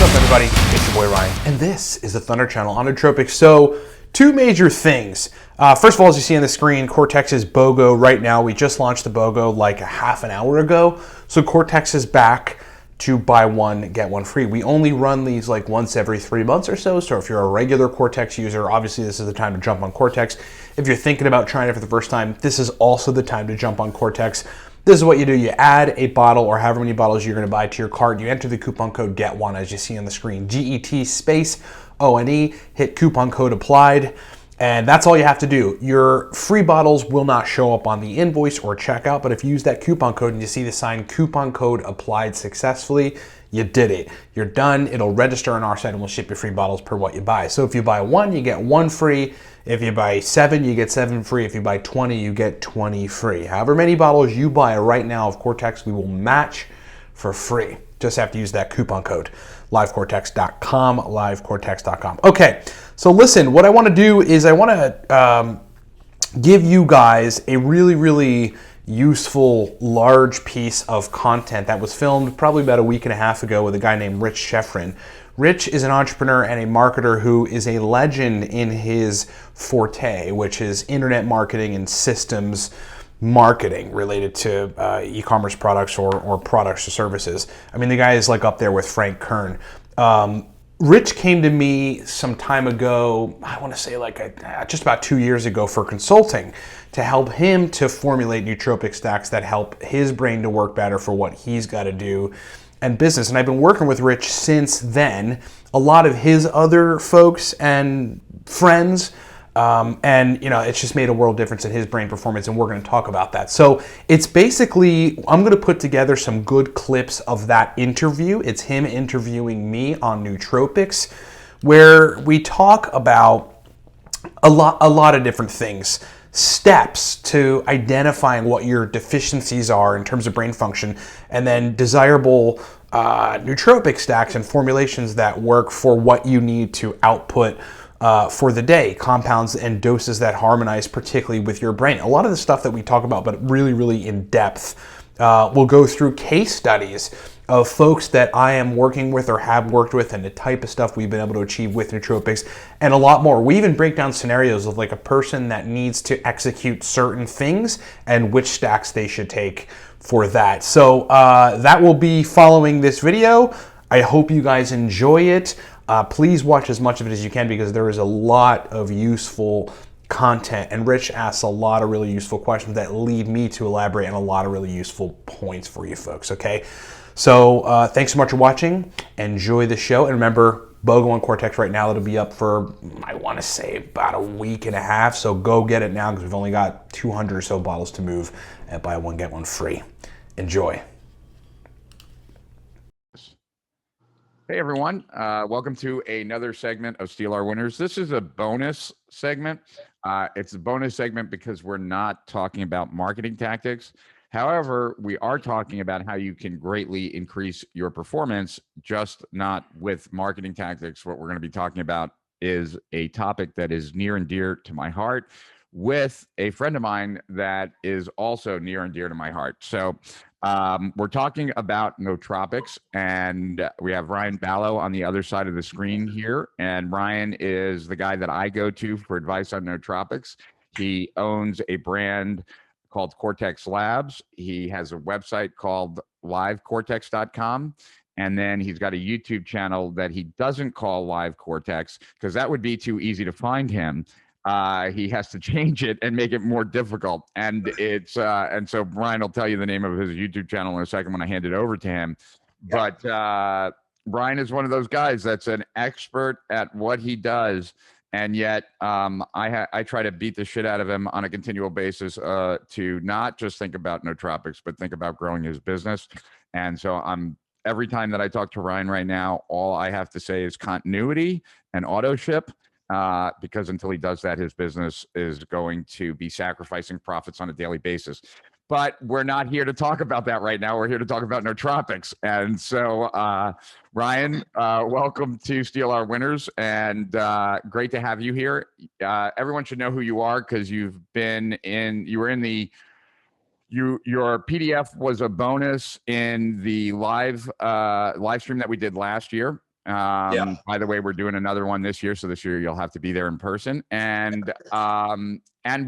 What's up, everybody? It's your boy Ryan, and this is the Thunder Channel on Nootropics. So, two major things. First of all, as you see on the screen, Cortex's BOGO right now. We just launched the BOGO like a half an hour ago. So Cortex is back to buy one, get one free. We only run these like once every 3 months or so. So if you're a regular Cortex user, obviously this is the time to jump on Cortex. If you're thinking about trying it for the first time, this is also the time to jump on Cortex. This is what you do. You add a bottle or however many bottles you're going to buy to your cart. You enter the coupon code GET1 as you see on the screen. GET space ONE. Hit coupon code applied. And that's all you have to do. Your free bottles will not show up on the invoice or checkout, but if you use that coupon code and you see the sign coupon code applied successfully, you did it. You're done. It'll register on our site and we'll ship you free bottles per what you buy. So if you buy one, you get one free. If you buy 7, you get 7 free. If you buy 20, you get 20 free. However many bottles you buy right now of Cortex, we will match for free. Just have to use that coupon code, livecortex.com, livecortex.com. Okay, so listen, what I want to do is I want to give you guys a really useful large piece of content that was filmed probably about a week and a half ago with a guy named Rich Schefren. Rich is an entrepreneur and a marketer who is a legend in his forte, which is internet marketing and systems marketing related to e-commerce products or products or services. I mean, the guy is like up there with Frank Kern. Rich came to me some time ago, I want to say like just about 2 years ago, for consulting to help him to formulate nootropic stacks that help his brain to work better for what he's got to do and business. And I've been working with Rich since then. A lot of his other folks and friends, and you know, it's just made a world difference in his brain performance, and we're going to talk about that. So it's basically, I'm going to put together some good clips of that interview. It's him interviewing me on Nootropics, where we talk about a lot of different things. Steps to identifying what your deficiencies are in terms of brain function, and then desirable nootropic stacks and formulations that work for what you need to output for the day, compounds and doses that harmonize particularly with your brain. A lot of the stuff that we talk about, but really in depth. We'll go through case studies of folks that I am working with or have worked with, and the type of stuff we've been able to achieve with nootropics, and a lot more. We even break down scenarios of like a person that needs to execute certain things and which stacks they should take for that. So that will be following this video. I hope you guys enjoy it. Please watch as much of it as you can, because there is a lot of useful content, and Rich asks a lot of really useful questions that lead me to elaborate on a lot of really useful points for you folks, okay? So thanks so much for watching. Enjoy the show. And remember, BOGO on Cortex right now, it'll be up for, I want to say, about a week and a half. So go get it now, because we've only got 200 or so bottles to move, and buy one, get one free. Enjoy. Hey everyone, welcome to another segment of Steal Our Winners. This is a bonus segment. It's a bonus segment because we're not talking about marketing tactics. However, we are talking about how you can greatly increase your performance, just not with marketing tactics. What we're going to be talking about is a topic that is near and dear to my heart, with a friend of mine that is also near and dear to my heart. So we're talking about nootropics, and we have Ryan Ballo on the other side of the screen here. And Ryan is the guy that I go to for advice on nootropics. He owns a brand called Cortex Labs. He has a website called livecortex.com. And then he's got a YouTube channel that he doesn't call Live Cortex, because that would be too easy to find him. He has to change it and make it more difficult. And it's and so Brian will tell you the name of his YouTube channel in a second when I hand it over to him. But Brian is one of those guys that's an expert at what he does. And yet I try to beat the shit out of him on a continual basis to not just think about nootropics, but think about growing his business. And so every time that I talk to Ryan right now, all I have to say is continuity and auto ship. Because until he does that, his business is going to be sacrificing profits on a daily basis. But we're not here to talk about that right now. We're here to talk about nootropics. And so, Ryan, welcome to Steal Our Winners, and great to have you here. Everyone should know who you are, because you were in the Your PDF was a bonus in the live stream that we did last year. By the way, we're doing another one this year, so this year you'll have to be there in person. And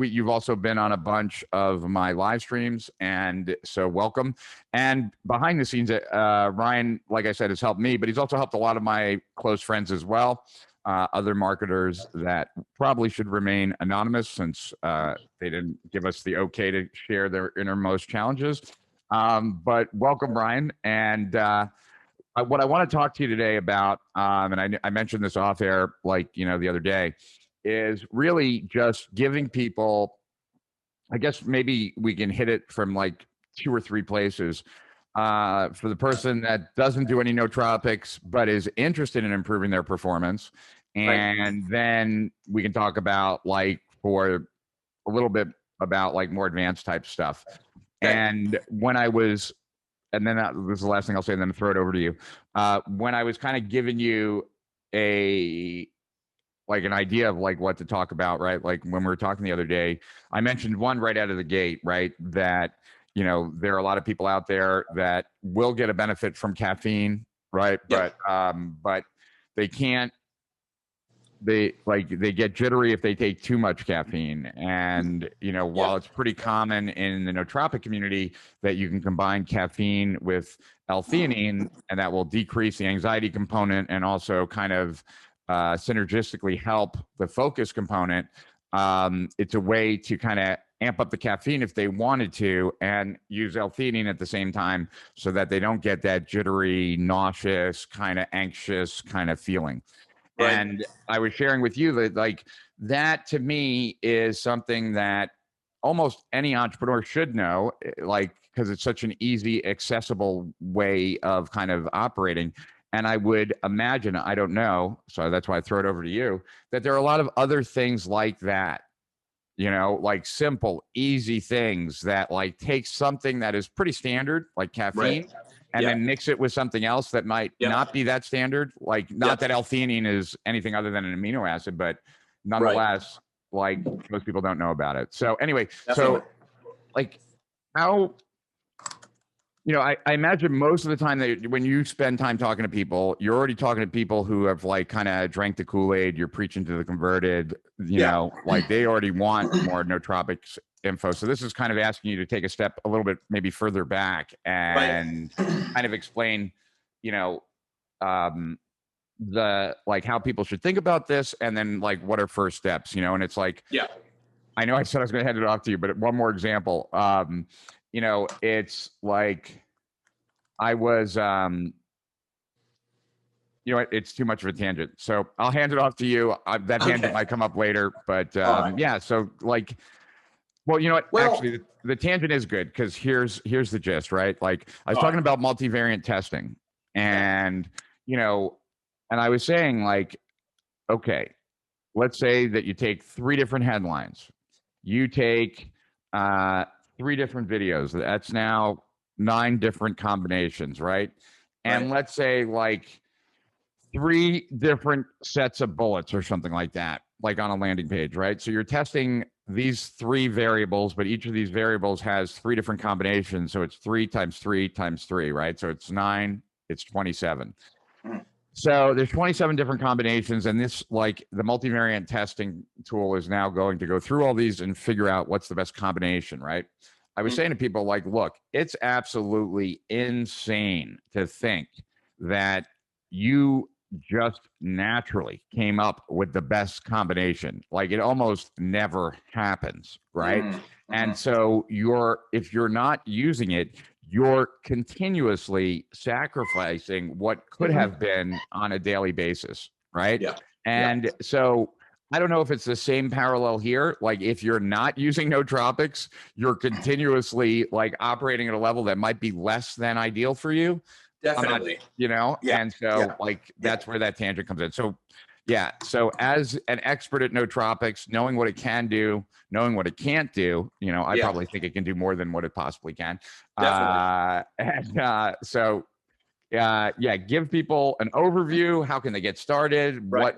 you've also been on a bunch of my live streams, and so welcome. And behind the scenes, Ryan, like I said, has helped me, but he's also helped a lot of my close friends as well. Other marketers that probably should remain anonymous since they didn't give us the okay to share their innermost challenges. But welcome, Ryan. And what I want to talk to you today about, and I mentioned this off air, the other day, is really just giving people, I guess maybe we can hit it from like 2 or 3 places. For the person that doesn't do any nootropics, but is interested in improving their performance. And then we can talk about for a little bit about more advanced type stuff. Okay. And when I was, and then this is the last thing I'll say, and then throw it over to you. When I was kind of giving you an idea of what to talk about, right? Like when we were talking the other day, I mentioned one right out of the gate, right? That, there are a lot of people out there that will get a benefit from caffeine, right? Yep. But they can't, they get jittery if they take too much caffeine. And, while it's pretty common in the nootropic community that you can combine caffeine with L-theanine, and that will decrease the anxiety component and also kind of synergistically help the focus component. It's a way to kind of amp up the caffeine if they wanted to and use L-theanine at the same time so that they don't get that jittery, nauseous, kind of anxious kind of feeling. Right. And I was sharing with you that that to me is something that almost any entrepreneur should know, because it's such an easy, accessible way of kind of operating. And I would imagine, I don't know, so that's why I throw it over to you, that there are a lot of other things like that, simple, easy things that take something that is pretty standard, like caffeine, right, and then mix it with something else that might not be that standard. Not that L-theanine is anything other than an amino acid, but nonetheless, most people don't know about it. So anyway, definitely. So how, I imagine most of the time that when you spend time talking to people, you're already talking to people who have kind of drank the Kool-Aid. You're preaching to the converted, know, they already want more nootropics info. So this is kind of asking you to take a step a little bit maybe further back and kind of explain, the how people should think about this, and then what are first steps, and it's I know I said I was going to hand it off to you, but one more example. It's I was, it's too much of a tangent. So I'll hand it off to you. That tangent might come up later, but yeah. So well, you know what? Well, actually, the tangent is good because here's the gist, right? I was talking about multivariant testing, and and I was saying okay, let's say that you take 3 different headlines, you take 3 different videos. That's now 9 different combinations, right? And let's say 3 different sets of bullets or something like that, on a landing page, right? So you're testing these 3 variables, but each of these variables has 3 different combinations. So it's 3 times 3 times 3, right? So it's 9, it's 27. So there's 27 different combinations, and this the multivariant testing tool is now going to go through all these and figure out what's the best combination, right? I was saying to people look, it's absolutely insane to think that you just naturally came up with the best combination. It almost never happens, right? And so if you're not using it, you're continuously sacrificing what could have been on a daily basis, right? Yeah. And so I don't know if it's the same parallel here. If you're not using nootropics, you're continuously operating at a level that might be less than ideal for you. Definitely. And so that's where that tangent comes in. So yeah. So as an expert at nootropics, knowing what it can do, knowing what it can't do, I probably think it can do more than what it possibly can. Definitely. So give people an overview. How can they get started? Right.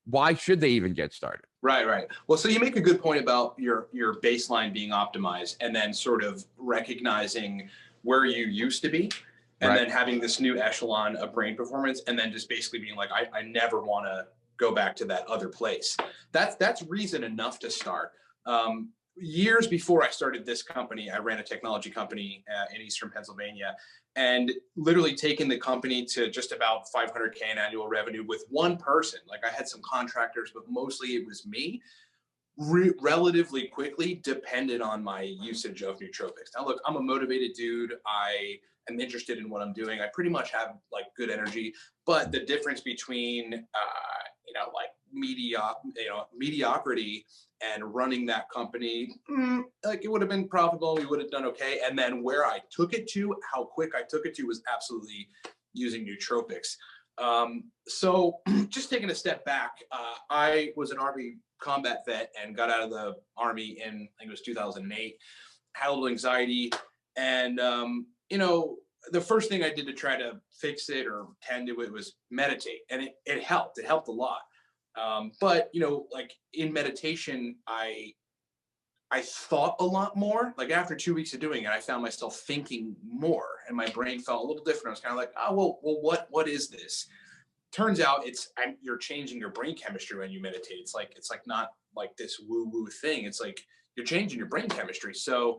Why should they even get started? Right. Well, so you make a good point about your baseline being optimized and then sort of recognizing where you used to be and Right. then having this new echelon of brain performance, and then just basically being like, I never want to go back to that other place. That's reason enough to start. Years before I started this company, I ran a technology company in Eastern Pennsylvania, and literally taking the company to just about 500K in annual revenue with one person. Like, I had some contractors, but mostly it was me. Relatively quickly depended on my usage of nootropics. Now, look, I'm a motivated dude. I am interested in what I'm doing. I pretty much have like good energy, but the difference between like mediocrity and running that company, like, it would have been profitable. We would have done okay. And then where I took it to, how quick I took it to, was absolutely using nootropics. So just taking a step back, I was an Army combat vet and got out of the Army in, I think it was 2008, had a little anxiety. And, the first thing I did to try to fix it or tend to it was meditate. And it helped. It helped a lot. But, like in meditation, I thought a lot more. Like, after 2 weeks of doing it, I found myself thinking more, and my brain felt a little different. I was kind of like, oh, well, what is this? Turns out you're changing your brain chemistry when you meditate. It's like not like this woo thing. It's like you're changing your brain chemistry. So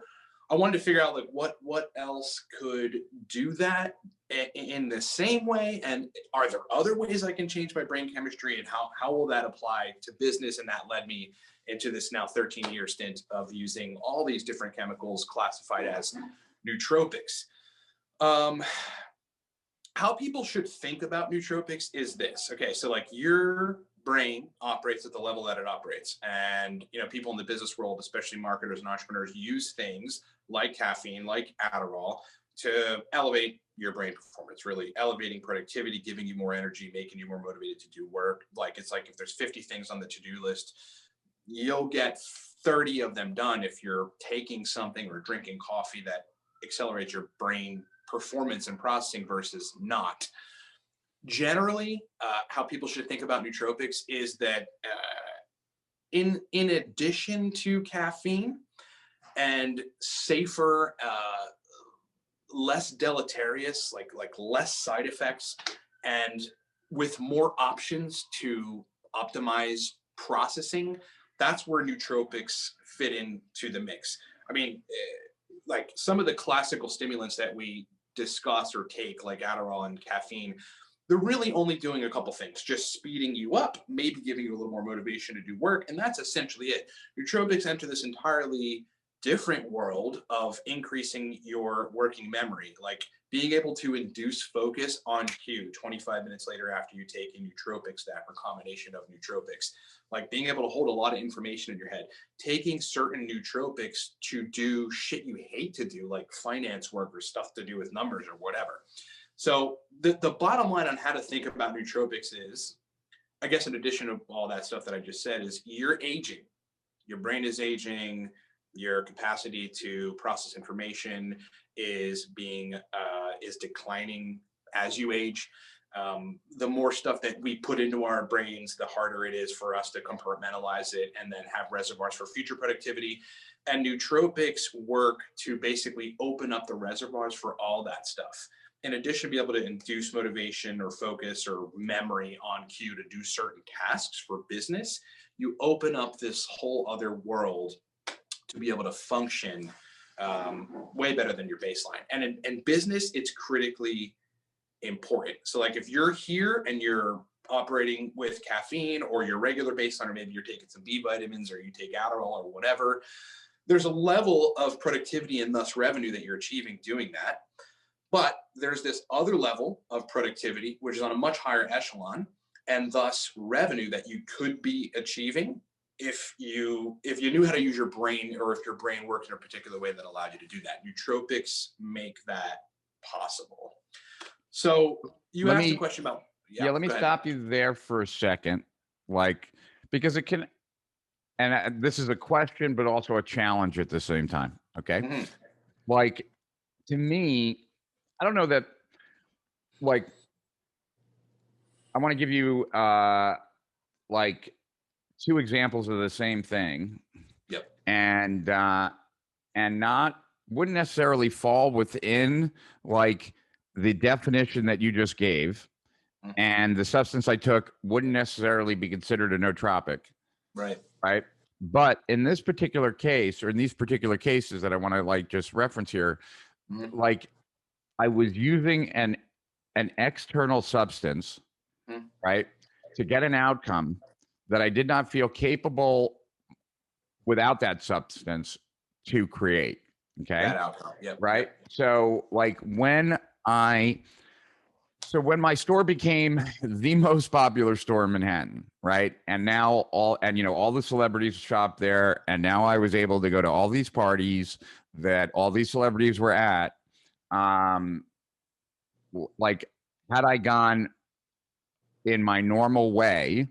I wanted to figure out like what else could do that in the same way, and are there other ways I can change my brain chemistry, and how will that apply to business? And that led me into this now 13-year stint of using all these different chemicals classified as nootropics. How people should think about nootropics is this. Okay, so like, your brain operates at the level that it operates. And, people in the business world, especially marketers and entrepreneurs, use things like caffeine, like Adderall, to elevate your brain performance, really elevating productivity, giving you more energy, making you more motivated to do work. Like, it's like if there's 50 things on the to-do list, you'll get 30 of them done if you're taking something or drinking coffee that accelerates your brain performance and processing versus not. Generally, how people should think about nootropics is that in addition to caffeine and safer, less deleterious, like less side effects, and with more options to optimize processing, that's where nootropics fit into the mix. I mean, like, some of the classical stimulants that we discuss or take, like Adderall and caffeine, they're really only doing a couple things, just speeding you up, maybe giving you a little more motivation to do work, and that's essentially it. Nootropics enter this entirely different world of increasing your working memory, like being able to induce focus on cue 25 minutes later after you take a nootropic stack or combination of nootropics, like being able to hold a lot of information in your head, taking certain nootropics to do shit you hate to do, like finance work or stuff to do with numbers or whatever. So the bottom line on how to think about nootropics is, I guess, in addition to all that stuff that I just said, is you're aging. Your brain is aging. Your capacity to process information is declining as you age. The more stuff that we put into our brains, the harder it is for us to compartmentalize it and then have reservoirs for future productivity. And nootropics work to basically open up the reservoirs for all that stuff. In addition, to be able to induce motivation or focus or memory on cue to do certain tasks for business, you open up this whole other world to be able to function way better than your baseline. And in business, it's critically important. So like, if you're here and you're operating with caffeine or your regular baseline, or maybe you're taking some B vitamins or you take Adderall or whatever, there's a level of productivity and thus revenue that you're achieving doing that. But there's this other level of productivity, which is on a much higher echelon, and thus revenue that you could be achieving if you knew how to use your brain, or if your brain worked in a particular way that allowed you to do that. Nootropics make that possible. So you asked a question about, let me stop you there for a second, like, because it can, and this is a question, but also a challenge at the same time. Okay. Mm-hmm. Like, to me, I don't know that, like, I want to give you like 2 examples of the same thing. Yep. And not, wouldn't necessarily fall within like the definition that you just gave and the substance I took wouldn't necessarily be considered a nootropic. Right. Right. But in this particular case, or in these particular cases that I want to like just reference here, like I was using an external substance, right, to get an outcome that I did not feel capable without that substance to create. Okay. That outcome. Yep. Right. Yep. So like when my store became the most popular store in Manhattan, right? And now all the celebrities shop there. And now I was able to go to all these parties that all these celebrities were at. Like had I gone in my normal way,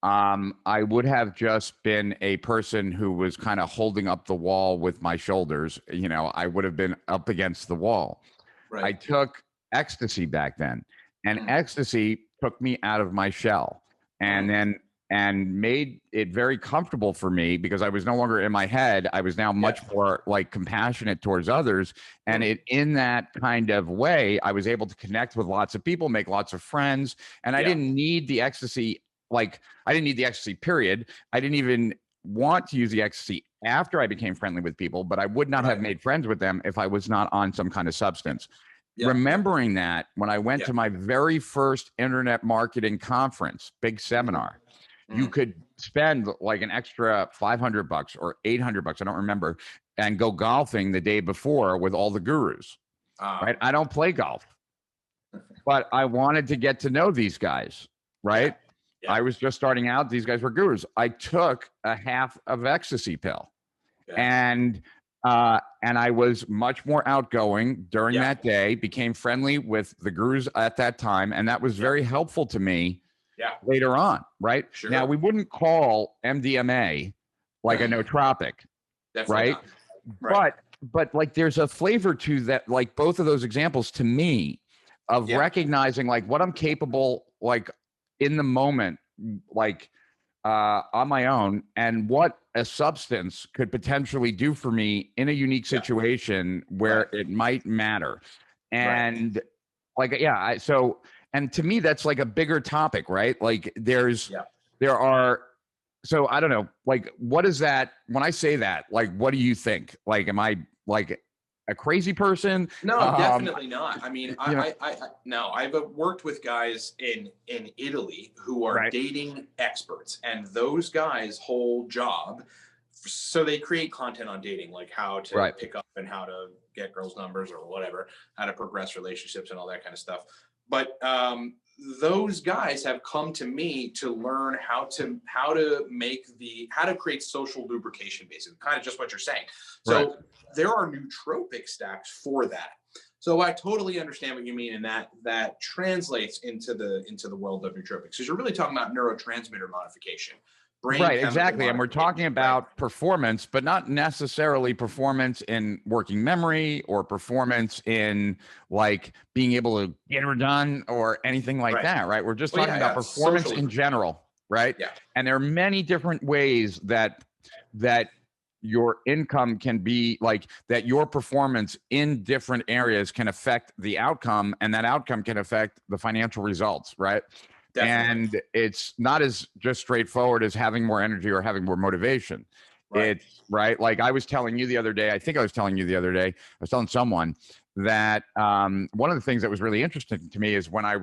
I would have just been a person who was kind of holding up the wall with my shoulders. I would have been up against the wall. Right. I took ecstasy back then, and ecstasy took me out of my shell, and made it very comfortable for me because I was no longer in my head. I was now much more like compassionate towards others. And in that kind of way, I was able to connect with lots of people, make lots of friends. And I didn't need the ecstasy. Like I didn't need the ecstasy, period. I didn't even want to use the ecstasy after I became friendly with people, but I would not have made friends with them if I was not on some kind of substance. Remembering that when I went to my very first internet marketing conference, big seminar, you could spend like an extra $500 or $800, I don't remember, and go golfing the day before with all the gurus. Right? I don't play golf, but I wanted to get to know these guys. Right? I was just starting out. These guys were gurus. I took a half of ecstasy pill, and I was much more outgoing during that day. Became friendly with the gurus at that time, and that was very helpful to me. Later on, right? Sure. Now we wouldn't call MDMA like a nootropic, Definitely right? Right. But like there's a flavor to that, like both of those examples to me of recognizing like what I'm capable, like in the moment, like on my own, and what a substance could potentially do for me in a unique situation where it might matter. And and to me, that's like a bigger topic, right? Like there are, so I don't know, like, what is that? When I say that, like, what do you think? Like, am I like a crazy person? No, definitely not. I mean, no, I've worked with guys in Italy who are dating experts, and those guys' whole job, so they create content on dating, like how to pick up and how to get girls' numbers or whatever, how to progress relationships and all that kind of stuff. But those guys have come to me to learn how to create social lubrication, basically, kind of just what you're saying. So there are nootropic stacks for that. So I totally understand what you mean, and that translates into the world of nootropics, because you're really talking about neurotransmitter modification. Exactly. And we're talking about performance, but not necessarily performance in working memory or performance in like being able to get her done or anything like that, right? We're just talking about performance in general, right? Yeah. And there are many different ways that your income can be like that, your performance in different areas can affect the outcome, and that outcome can affect the financial results, right? Definitely. And it's not as just straightforward as having more energy or having more motivation. It's like I was telling you the other day, I was telling someone that one of the things that was really interesting to me is when I'm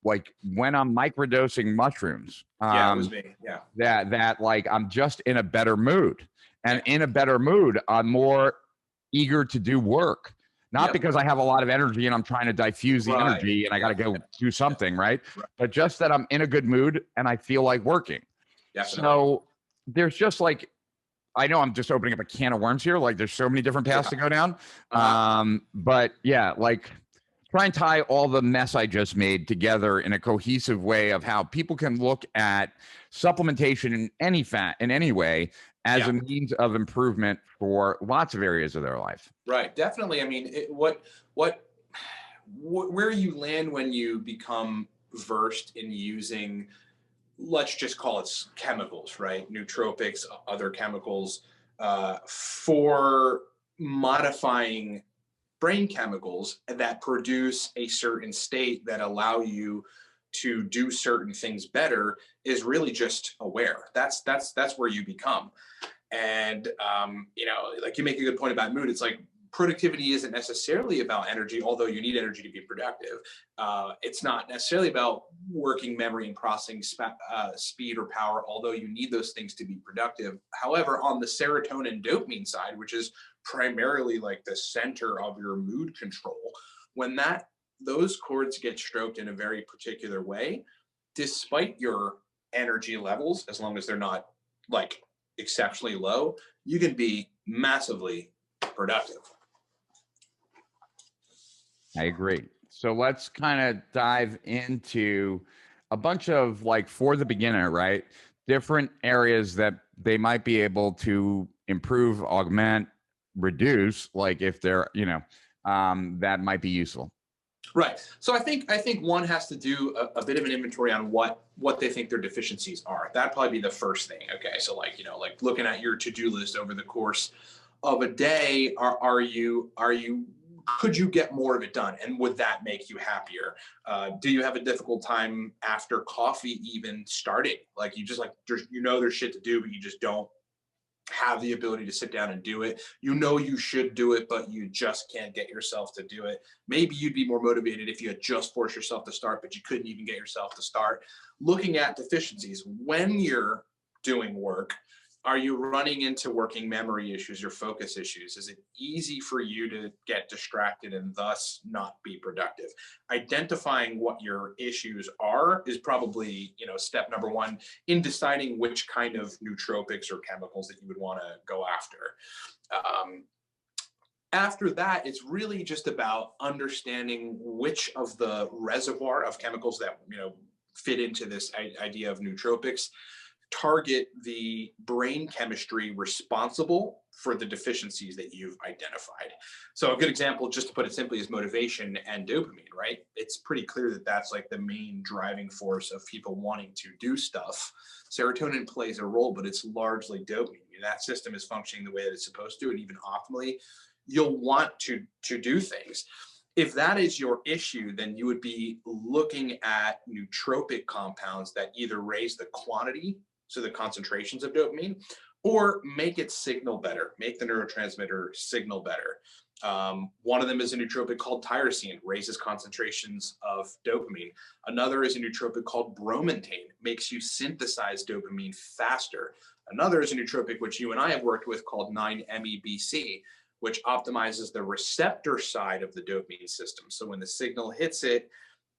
microdosing mushrooms. It was me. Yeah. That like I'm just in a better mood. And in a better mood, I'm more eager to do work. Not because I have a lot of energy and I'm trying to diffuse the energy and I got to go do something, right? But just that I'm in a good mood and I feel like working. Definitely. So there's just like, I know I'm just opening up a can of worms here. Like there's so many different paths to go down. But yeah, like try and tie all the mess I just made together in a cohesive way of how people can look at supplementation in any way as a means of improvement for lots of areas of their life. Right. Definitely. I mean, where you land when you become versed in using, let's just call it chemicals, right? Nootropics, other chemicals, for modifying brain chemicals that produce a certain state that allow you to do certain things better is really just aware. That's where you become. And like you make a good point about mood. It's like productivity isn't necessarily about energy, although you need energy to be productive. It's not necessarily about working memory and processing speed or power, although you need those things to be productive. However, on the serotonin dopamine side, which is primarily like the center of your mood control, when those chords get stroked in a very particular way, despite your energy levels, as long as they're not like exceptionally low, you can be massively productive. I agree. So let's kind of dive into a bunch of, like, for the beginner, right? Different areas that they might be able to improve, augment, reduce, like if they're, that might be useful. Right. So I think one has to do a bit of an inventory on what they think their deficiencies are. That'd probably be the first thing. Okay. So like looking at your to-do list over the course of a day, could you get more of it done? And would that make you happier? Do you have a difficult time after coffee even starting? Like you just there's shit to do, but you just don't have the ability to sit down and do it. You should do it, but you just can't get yourself to do it. Maybe you'd be more motivated if you had just forced yourself to start, but you couldn't even get yourself to start. Looking at deficiencies, when you're doing work, are you running into working memory issues or focus issues? Is it easy for you to get distracted and thus not be productive? Identifying what your issues are is probably, step number one in deciding which kind of nootropics or chemicals that you would want to go after. After that, it's really just about understanding which of the reservoir of chemicals that, fit into this idea of nootropics target the brain chemistry responsible for the deficiencies that you've identified. So a good example, just to put it simply, is motivation and dopamine, right? It's pretty clear that that's like the main driving force of people wanting to do stuff. Serotonin plays a role, but it's largely dopamine. That system is functioning the way that it's supposed to, and even optimally, you'll want to do things. If that is your issue, then you would be looking at nootropic compounds that either raise the quantity, so the concentrations of dopamine, or make it signal better, make the neurotransmitter signal better. One of them is a nootropic called tyrosine, raises concentrations of dopamine. Another is a nootropic called bromantane, makes you synthesize dopamine faster. Another is a nootropic, which you and I have worked with, called 9-MeBC, which optimizes the receptor side of the dopamine system. So when the signal hits it,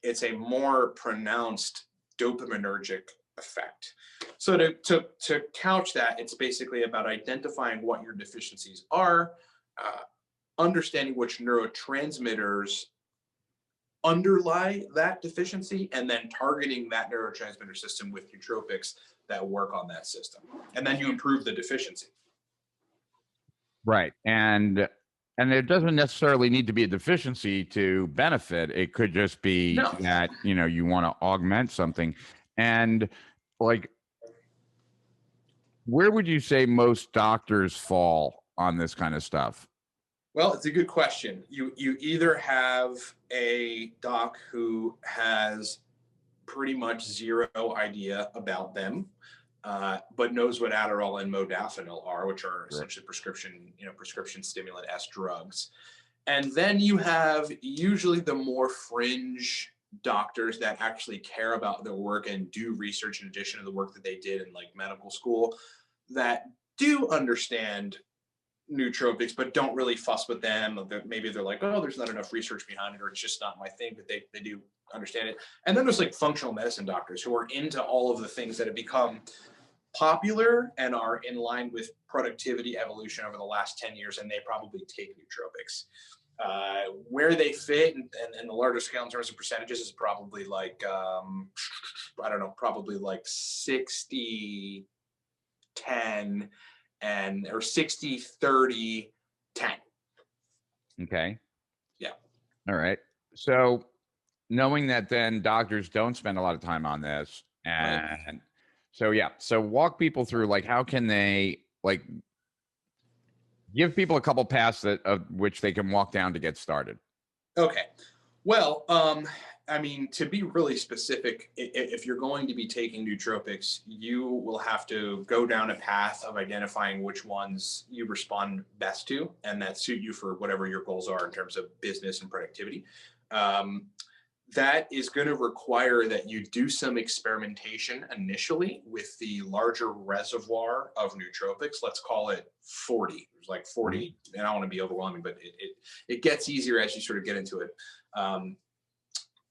it's a more pronounced dopaminergic effect. So to couch that, it's basically about identifying what your deficiencies are, understanding which neurotransmitters underlie that deficiency, and then targeting that neurotransmitter system with nootropics that work on that system. And then you improve the deficiency. Right. And it doesn't necessarily need to be a deficiency to benefit. It could just be that, you want to augment something. And like, where would you say most doctors fall on this kind of stuff? Well, it's a good question. You either have a doc who has pretty much zero idea about them, but knows what Adderall and modafinil are, which are essentially prescription stimulant S drugs. And then you have usually the more fringe doctors that actually care about their work and do research in addition to the work that they did in like medical school, that do understand nootropics, but don't really fuss with them. Maybe they're like, oh, there's not enough research behind it, or it's just not my thing, but they do understand it. And then there's like functional medicine doctors who are into all of the things that have become popular and are in line with productivity evolution over the last 10 years, and they probably take nootropics. Where they fit and the larger scale in terms of percentages is probably like, probably like 60-10 or 60-30-10. Okay. Yeah. All right. So knowing that then doctors don't spend a lot of time on this, and so walk people through, like, how can they, like, Give people a couple paths of which they can walk down to get started. Okay. Well, I mean, to be really specific, if you're going to be taking nootropics, you will have to go down a path of identifying which ones you respond best to and that suit you for whatever your goals are in terms of business and productivity. That is going to require that you do some experimentation initially with the larger reservoir of nootropics. Let's call it 40. There's like 40, and I don't want to be overwhelming, but it gets easier as you sort of get into it.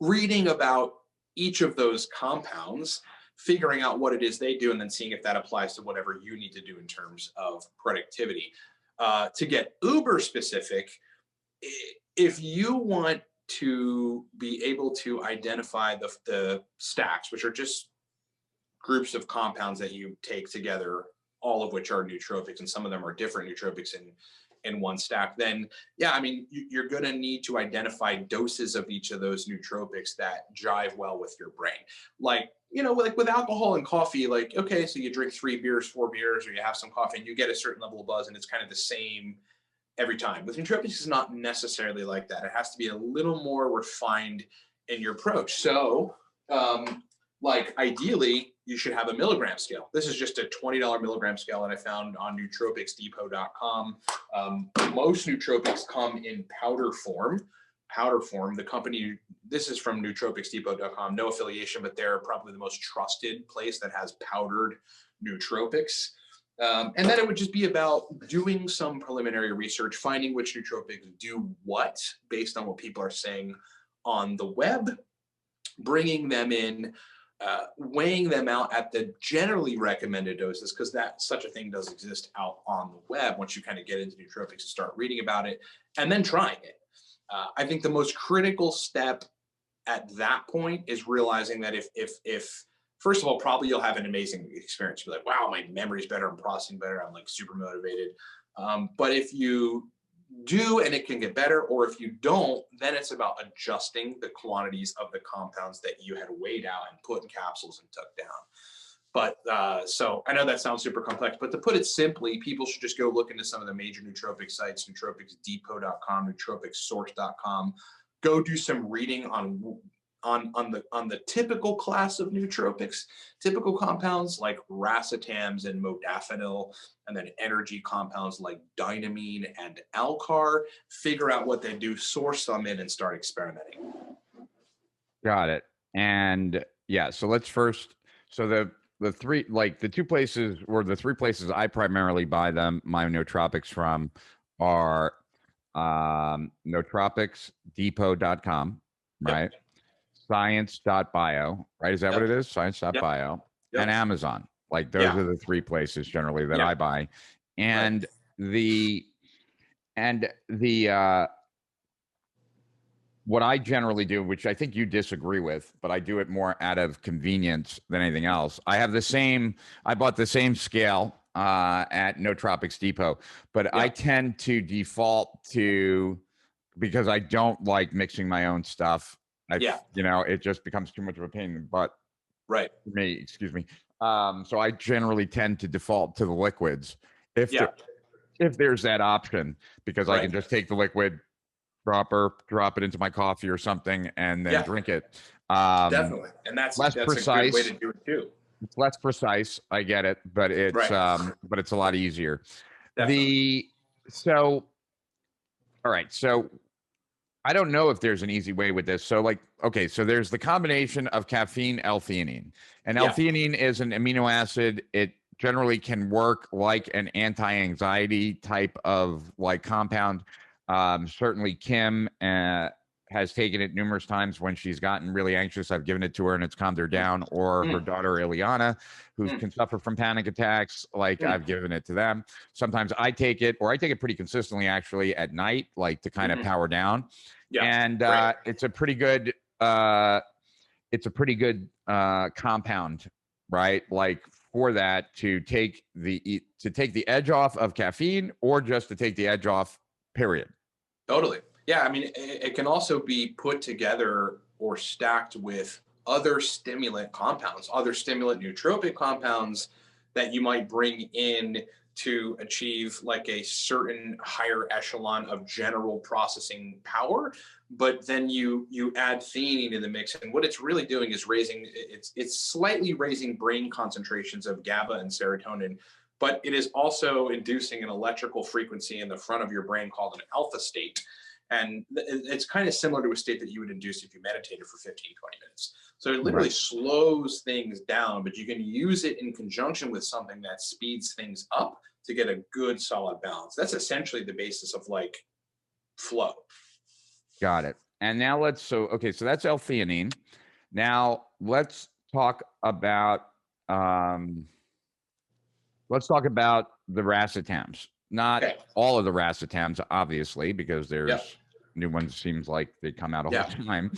Reading about each of those compounds, figuring out what it is they do, and then seeing if that applies to whatever you need to do in terms of productivity. To get uber specific, if you want to be able to identify the stacks, which are just groups of compounds that you take together, all of which are nootropics, and some of them are different nootropics in one stack, then yeah, I mean, you're going to need to identify doses of each of those nootropics that jive well with your brain. Like, you know, like with alcohol and coffee, like, okay, so you drink 3 beers, 4 beers, or you have some coffee and you get a certain level of buzz and it's kind of the same every time. With nootropics, it's not necessarily like that. It has to be a little more refined in your approach. So, like ideally, you should have a milligram scale. This is just a $20 milligram scale that I found on nootropicsdepot.com. Most nootropics come in powder form. The company, this is from nootropicsdepot.com, no affiliation, but they're probably the most trusted place that has powdered nootropics. And then it would just be about doing some preliminary research, finding which nootropics do what based on what people are saying on the web, bringing them in, weighing them out at the generally recommended doses, because that such a thing does exist out on the web once you kind of get into nootropics and start reading about it, and then trying it. I think the most critical step at that point is realizing that if first of all, probably you'll have an amazing experience. You'll be like, wow, my memory's better, I'm processing better, I'm like super motivated. But if you do and it can get better, or if you don't, then it's about adjusting the quantities of the compounds that you had weighed out and put in capsules and took down. But so I know that sounds super complex, but to put it simply, people should just go look into some of the major nootropic sites, nootropicsdepot.com, nootropicssource.com. Go do some reading on the typical class of nootropics, typical compounds like racetams and modafinil, and then energy compounds like dynamine and alcar. Figure out what they do, source them in, and start experimenting. Got it. And yeah, so let's first, so the three, like the 2 places or the 3 places I primarily buy my nootropics from are nootropicsdepot.com, right? Yep. Science.bio, right? Is that what it is? Science.bio. Yep. And Amazon. Like those are the 3 places generally that I buy. And what I generally do, which I think you disagree with, but I do it more out of convenience than anything else. I bought the same scale at Nootropics Depot, but I tend to default to, because I don't like mixing my own stuff. You know, it just becomes too much of a pain in the butt. Right. For me, excuse me. So I generally tend to default to the liquids if there's that option, because I can just take the liquid, drop it into my coffee or something, and then drink it. Definitely. And that's precise. A good way to do it too. It's less precise. I get it, but it's but it's a lot easier. Definitely. All right. So I don't know if there's an easy way with this. So like, okay, so there's the combination of caffeine, L-theanine, and L-theanine is an amino acid. It generally can work like an anti-anxiety type of like compound. Certainly Kim has taken it numerous times when she's gotten really anxious. I've given it to her and it's calmed her down, or her daughter Ileana, who can suffer from panic attacks. Like I've given it to them. Sometimes I take it, or I take it pretty consistently actually at night, like to kind of power down. And it's a pretty good, compound, right? Like for that to take the edge off of caffeine, or just to take the edge off, period. Totally. Yeah. I mean, it can also be put together or stacked with other stimulant compounds, other stimulant nootropic compounds that you might bring in to achieve like a certain higher echelon of general processing power, but then you add theanine in the mix, and what it's really doing is it's slightly raising brain concentrations of GABA and serotonin, but it is also inducing an electrical frequency in the front of your brain called an alpha state. And it's kind of similar to a state that you would induce if you meditated for 15, 20 minutes. So it literally slows things down, but you can use it in conjunction with something that speeds things up to get a good solid balance. That's essentially the basis of like flow. Got it. And now so that's L-theanine. Now let's talk about the racetams. Not all of the racetams, obviously, because there's new ones. Seems like they come out all the time.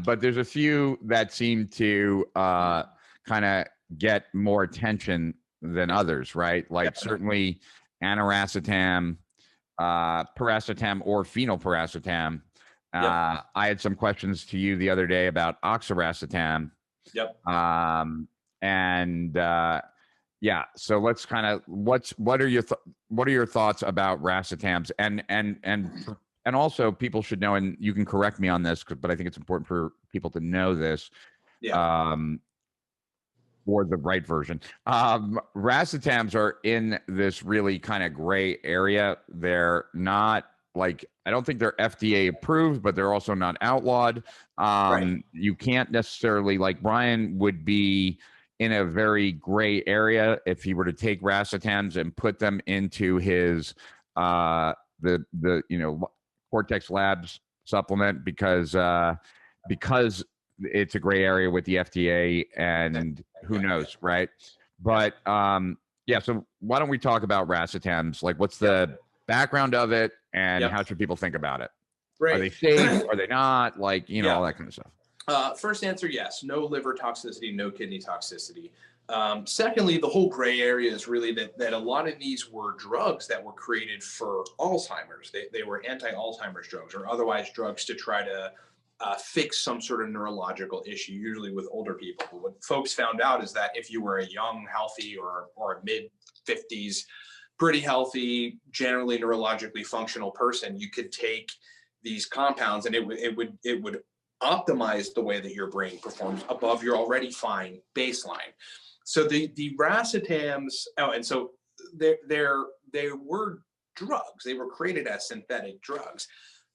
But there's a few that seem to kind of get more attention than others, right? Like certainly aniracetam, piracetam, or phenylpiracetam. I had some questions to you the other day about oxiracetam. So let's kind of what are your thoughts about racetams, and also people should know, and you can correct me on this, but I think it's important for people to know this. Or the right version. Racetams are in this really kind of gray area. They're not like, I don't think they're FDA approved, but they're also not outlawed. You can't necessarily, like Brian would be in a very gray area if he were to take racetams and put them into his Cortex Labs supplement, because it's a gray area with the FDA, and who knows, right? But so why don't we talk about racetams? Like, what's the background of it, and how should people think about it? Are they safe? Are they not? Like, all that kind of stuff. First answer, yes. No liver toxicity, no kidney toxicity. Secondly, the whole gray area is really that a lot of these were drugs that were created for Alzheimer's. They were anti-Alzheimer's drugs, or otherwise drugs to try to fix some sort of neurological issue, usually with older people. But what folks found out is that if you were a young, healthy, or a mid-50s, pretty healthy, generally neurologically functional person, you could take these compounds and it would optimize the way that your brain performs above your already fine baseline. So the racetams, and so they were drugs. They were created as synthetic drugs,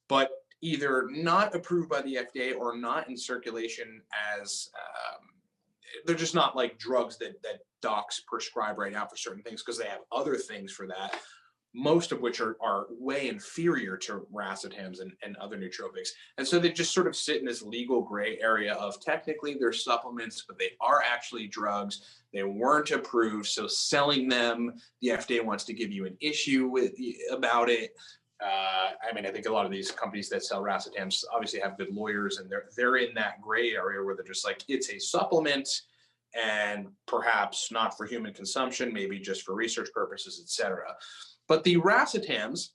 but either not approved by the FDA or not in circulation as, they're just not like drugs that docs prescribe right now for certain things, because they have other things for that, most of which are way inferior to racetams and other nootropics. And so they just sort of sit in this legal gray area of technically they're supplements, but they are actually drugs. They weren't approved. So selling them, the FDA wants to give you an issue about it. I think a lot of these companies that sell racetams obviously have good lawyers, and they're in that gray area where they're just like, it's a supplement and perhaps not for human consumption, maybe just for research purposes, etc. But the racetams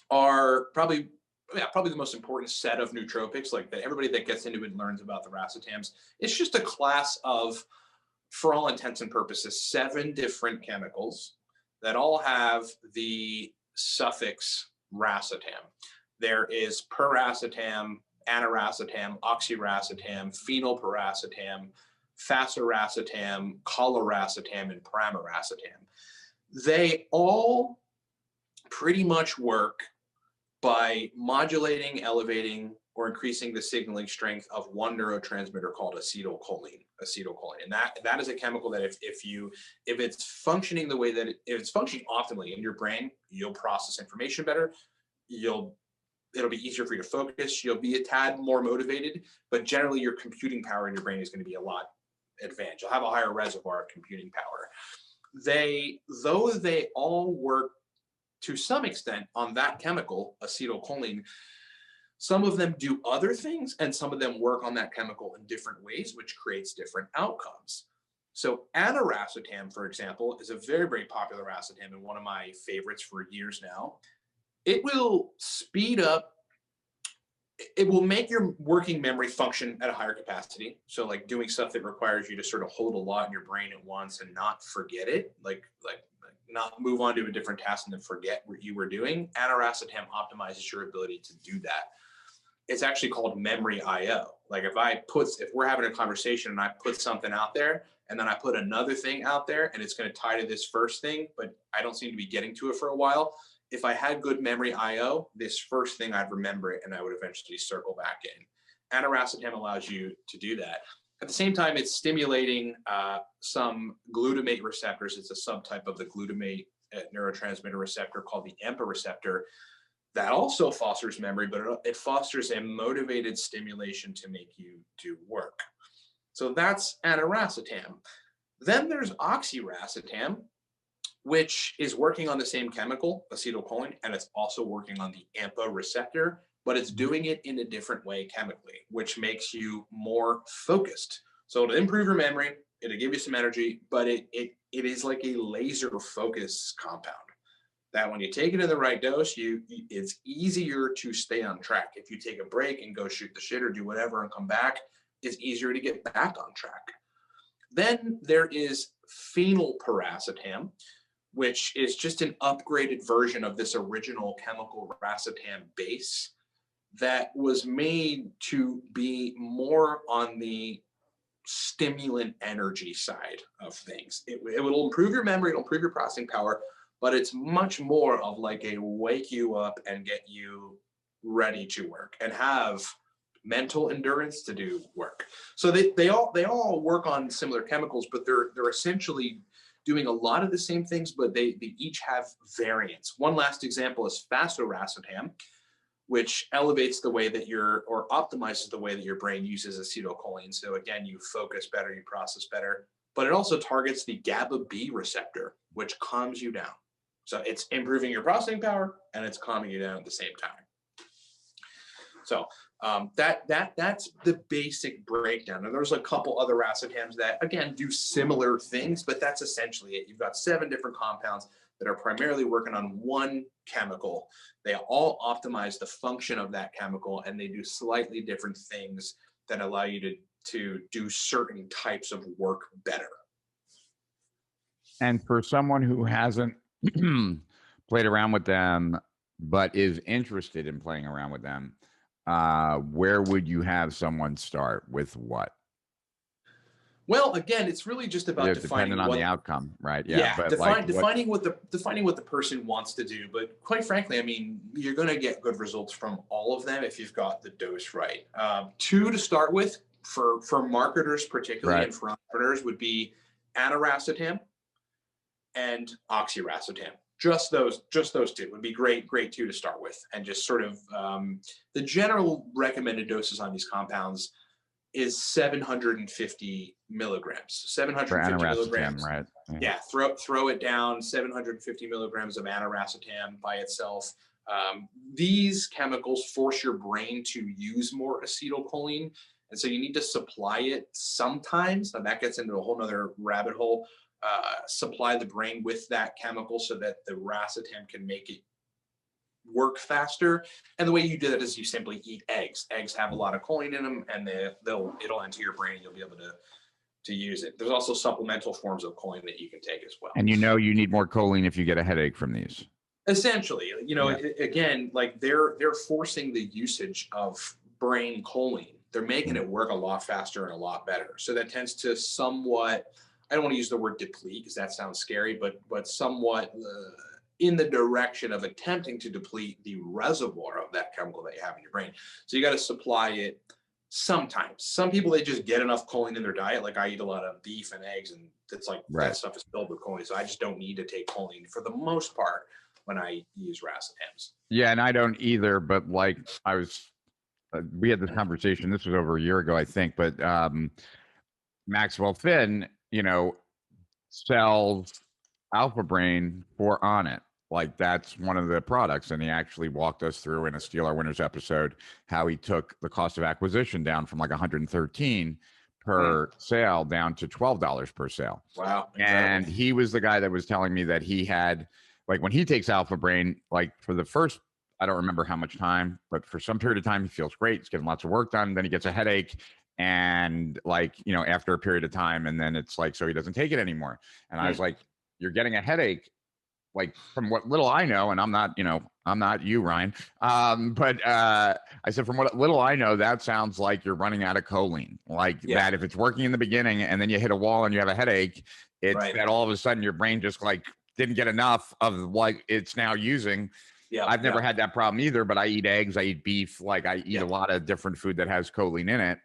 are probably the most important set of nootropics. Like, that everybody that gets into it learns about the racetams. It's just a class of, for all intents and purposes, 7 different chemicals that all have the suffix racetam. There is piracetam, aniracetam, oxiracetam, phenylpiracetam, faciracetam, coliracetam, and pramiracetam. They all pretty much work by modulating, elevating, or increasing the signaling strength of one neurotransmitter called acetylcholine. And that is a chemical that if it's functioning the way that if it's functioning optimally in your brain, you'll process information better. It'll be easier for you to focus. You'll be a tad more motivated, but generally your computing power in your brain is going to be a lot advanced. You'll have a higher reservoir of computing power. Though they all work to some extent on that chemical, acetylcholine, some of them do other things, and some of them work on that chemical in different ways, which creates different outcomes. So aniracetam, for example, is a very, very popular racetam and one of my favorites for years now. It will speed up, it will make your working memory function at a higher capacity. So like doing stuff that requires you to sort of hold a lot in your brain at once and not forget it, like not move on to a different task and then forget what you were doing. Aniracetam optimizes your ability to do that. It's actually called memory IO. Like if we're having a conversation and I put something out there and then I put another thing out there and it's going to tie to this first thing, but I don't seem to be getting to it for a while. If I had good memory IO, this first thing I'd remember it and I would eventually circle back in. Aniracetam allows you to do that. At the same time, it's stimulating some glutamate receptors. It's a subtype of the glutamate neurotransmitter receptor called the AMPA receptor that also fosters memory, but it fosters a motivated stimulation to make you do work. So that's aniracetam. Then there's oxiracetam, which is working on the same chemical, acetylcholine, and it's also working on the AMPA receptor, but it's doing it in a different way chemically, which makes you more focused. So it'll improve your memory, it'll give you some energy, but it is like a laser focus compound that when you take it in the right dose, it's easier to stay on track. If you take a break and go shoot the shit or do whatever and come back, it's easier to get back on track. Then there is phenylpiracetam, which is just an upgraded version of this original chemical racetam base that was made to be more on the stimulant energy side of things. It will improve your memory, it'll improve your processing power, but it's much more of like a wake you up and get you ready to work and have mental endurance to do work. So they all work on similar chemicals, but they're essentially doing a lot of the same things, but they each have variants. One last example is phosphoracetam, which elevates the way that or optimizes the way that your brain uses acetylcholine. So again, you focus better, you process better, but it also targets the GABA B receptor, which calms you down. So it's improving your processing power and it's calming you down at the same time. So that's the basic breakdown. And there's a couple other racetams that, again, do similar things, but that's essentially it. You've got 7 different compounds that are primarily working on one chemical. They all optimize the function of that chemical, and they do slightly different things that allow you to do certain types of work better. And for someone who hasn't played around with them, but is interested in playing around with them, where would you have someone start with what? Well, again, it's really just about defining depending on the outcome, right? Yeah, but defining what the person wants to do. But quite frankly, I mean, you're going to get good results from all of them if you've got the dose right. 2 to start with for marketers particularly, and for entrepreneurs would be aniracetam and oxiracetam. Just those 2 would be great 2 to start with. And just sort of the general recommended doses on these compounds is 750 milligrams. 750 milligrams, right? Yeah, throw it down. 750 milligrams of aniracetam by itself. These chemicals force your brain to use more acetylcholine, and so you need to supply it sometimes. And that gets into a whole nother rabbit hole. Supply the brain with that chemical so that the racetam can make it work faster. And the way you do that is you simply eat eggs. Eggs have a lot of choline in them, and it'll enter your brain and you'll be able to use it. There's also supplemental forms of choline that you can take as well. And you need more choline if you get a headache from these. Essentially, again, like they're forcing the usage of brain choline. They're making it work a lot faster and a lot better. So that tends to somewhat, I don't want to use the word deplete because that sounds scary, but somewhat in the direction of attempting to deplete the reservoir of that chemical that you have in your brain. So you got to supply it sometimes. Some people, they just get enough choline in their diet. Like I eat a lot of beef and eggs, and it's like that stuff is filled with choline. So I just don't need to take choline for the most part when I use racetams. Yeah, and I don't either, but like we had this conversation, this was over a year ago, I think, but Maxwell Finn, sells Alpha Brain for Onnit. Like that's one of the products. And he actually walked us through in a Steal Our Winners episode how he took the cost of acquisition down from like 113 per sale down to $12 per sale. Wow. And he was the guy that was telling me that he had, like when he takes Alpha Brain, like for the first, I don't remember how much time, but for some period of time, he feels great. He's getting lots of work done. Then he gets a headache. And like, after a period of time, and then it's like, so he doesn't take it anymore. And I was like, you're getting a headache like from what little I know, and I'm not, I'm not you, Ryan. But I said, from what little I know, that sounds like you're running out of choline. Like Yeah. that, if it's working in the beginning and then you hit a wall and you have a headache, it's Right. that all of a sudden your brain just like didn't get enough of what it's now using. Yeah. I've never Yeah. had that problem either, but I eat eggs, I eat beef, like I eat Yeah. a lot of different food that has choline in it.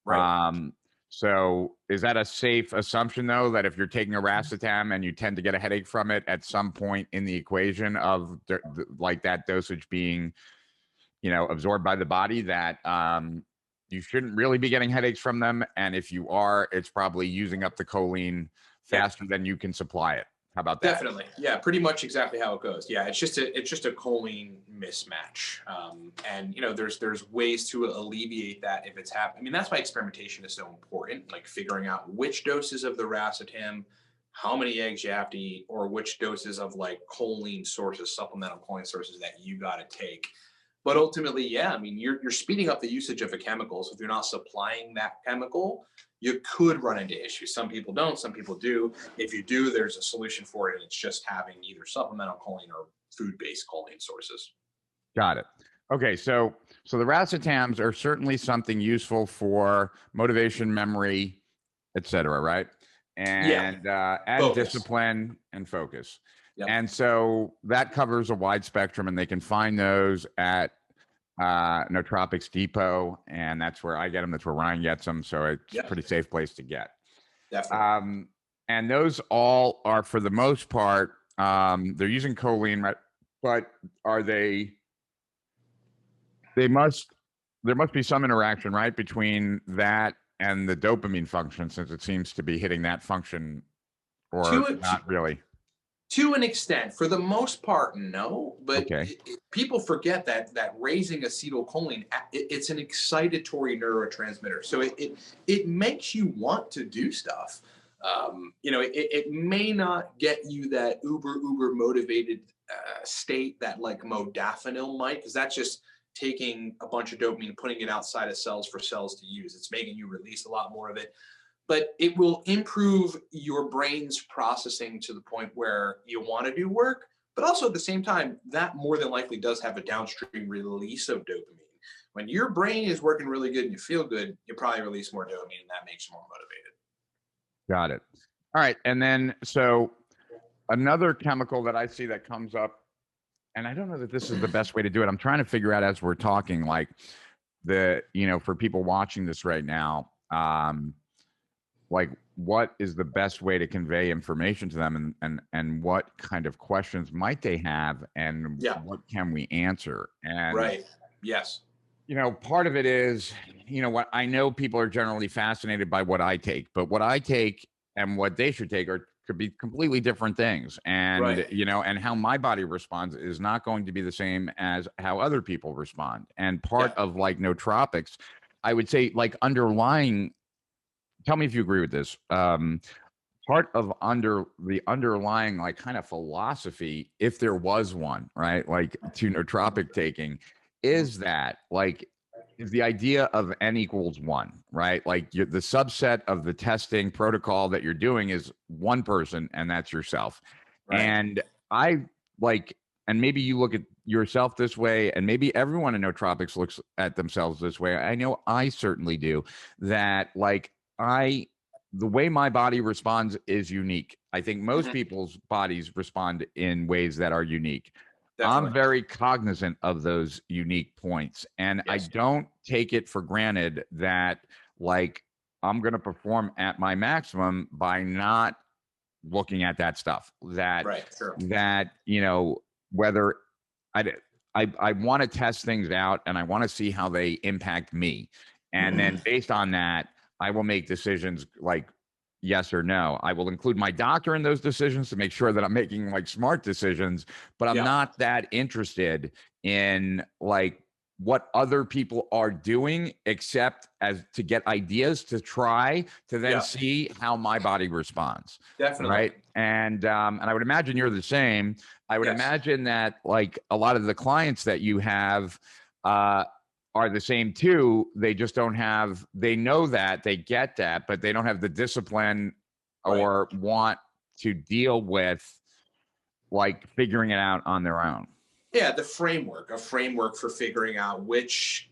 Right. So is that a safe assumption though, that if you're taking a racetam and you tend to get a headache from it at some point in the equation of like that dosage being, absorbed by the body, that you shouldn't really be getting headaches from them? And if you are, it's probably using up the choline faster than you can supply it. How about that? Definitely. Yeah, pretty much exactly how it goes. Yeah, it's just a choline mismatch. And there's ways to alleviate that if it's happening. I mean, that's why experimentation is so important, like figuring out which doses of the racetam, how many eggs you have to eat, or which doses of like choline sources, supplemental choline sources that you got to take. But ultimately, yeah, I mean, you're speeding up the usage of a chemical. So if you're not supplying that chemical, you could run into issues. Some people don't, some people do. If you do, there's a solution for it, and it's just having either supplemental choline or food-based choline sources. Got it. Okay, so the racetams are certainly something useful for motivation, memory, etc., right? And Focus. discipline and focus. Yep. And so that covers a wide spectrum, and they can find those at Nootropics Depot, and that's where I get them. That's where Ryan gets them. So it's a pretty safe place to get. Definitely. And those all are, for the most part, they're using choline, right? But are they? There must be some interaction, right, between that and the dopamine function, since it seems to be hitting that function, or not really. To an extent. For the most part, no. But Okay. People forget that raising acetylcholine, it's an excitatory neurotransmitter. So it makes you want to do stuff. It may not get you that uber motivated state that like modafinil might, because that's just taking a bunch of dopamine and putting it outside of cells for cells to use. It's making you release a lot more of it. But it will improve your brain's processing to the point where you want to do work. But also at the same time, that more than likely does have a downstream release of dopamine. When your brain is working really good and you feel good, you probably release more dopamine, and that makes you more motivated. Got it. All right. And then, so another chemical that I see that comes up, and I don't know that this is the best way to do it. I'm trying to figure out as we're talking, like for people watching this right now, like what is the best way to convey information to them, and what kind of questions might they have, and what can we answer? And right. Yes. Part of it is, what I know, people are generally fascinated by what I take, but what I take and what they should take could be completely different things. And, and how my body responds is not going to be the same as how other people respond. And part of like nootropics, I would say, like underlying, tell me if you agree with this. Part of the underlying like kind of philosophy, if there was one, right, like to nootropic taking, is that like is the idea of N equals 1, right? Like the subset of the testing protocol that you're doing is one person, and that's yourself. Right. And I like, and maybe you look at yourself this way, and maybe everyone in nootropics looks at themselves this way. I know I certainly do. That like the way my body responds is unique. I think most people's bodies respond in ways that are unique. Definitely. I'm very cognizant of those unique points, and I don't take it for granted that like I'm going to perform at my maximum by not looking at that stuff. That whether I want to test things out, and I want to see how they impact me, and then based on that, I will make decisions like yes or no. I will include my doctor in those decisions to make sure that I'm making like smart decisions, but I'm not that interested in like what other people are doing, except as to get ideas to try to then see how my body responds. Definitely. Right. And I would imagine you're the same. I would imagine that like a lot of the clients that you have, are the same too. They just don't have, they know that, they get that, but they don't have the discipline or want to deal with like figuring it out on their own. Yeah, a framework for figuring out which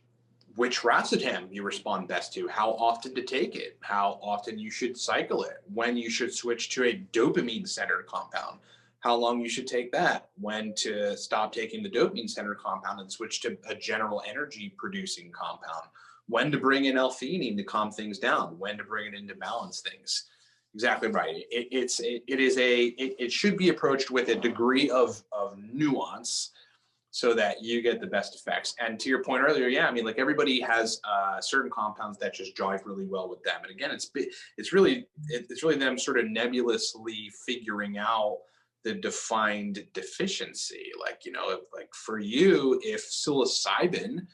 racetam you respond best to, how often to take it, how often you should cycle it, when you should switch to a dopamine-centered compound, how long you should take that, when to stop taking the dopamine-centered compound and switch to a general energy-producing compound, when to bring in L-theanine to calm things down, when to bring it in to balance things. Exactly right. It should be approached with a degree of nuance, so that you get the best effects. And to your point earlier, yeah, I mean, like everybody has certain compounds that just jive really well with them. And again, it's really them sort of nebulously figuring out the defined deficiency. Like, you know, like for you, if psilocybin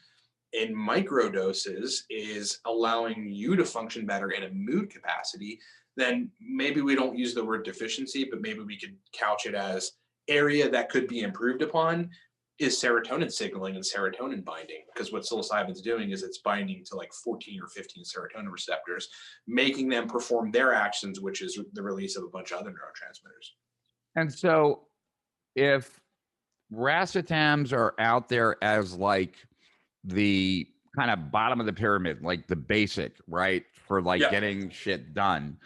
in microdoses is allowing you to function better in a mood capacity, then maybe we don't use the word deficiency, but maybe we could couch it as area that could be improved upon is serotonin signaling and serotonin binding, because what psilocybin is doing is it's binding to like 14 or 15 serotonin receptors, making them perform their actions, which is the release of a bunch of other neurotransmitters. And so if racetams are out there as like the kind of bottom of the pyramid, like the basic, right, for like getting shit done,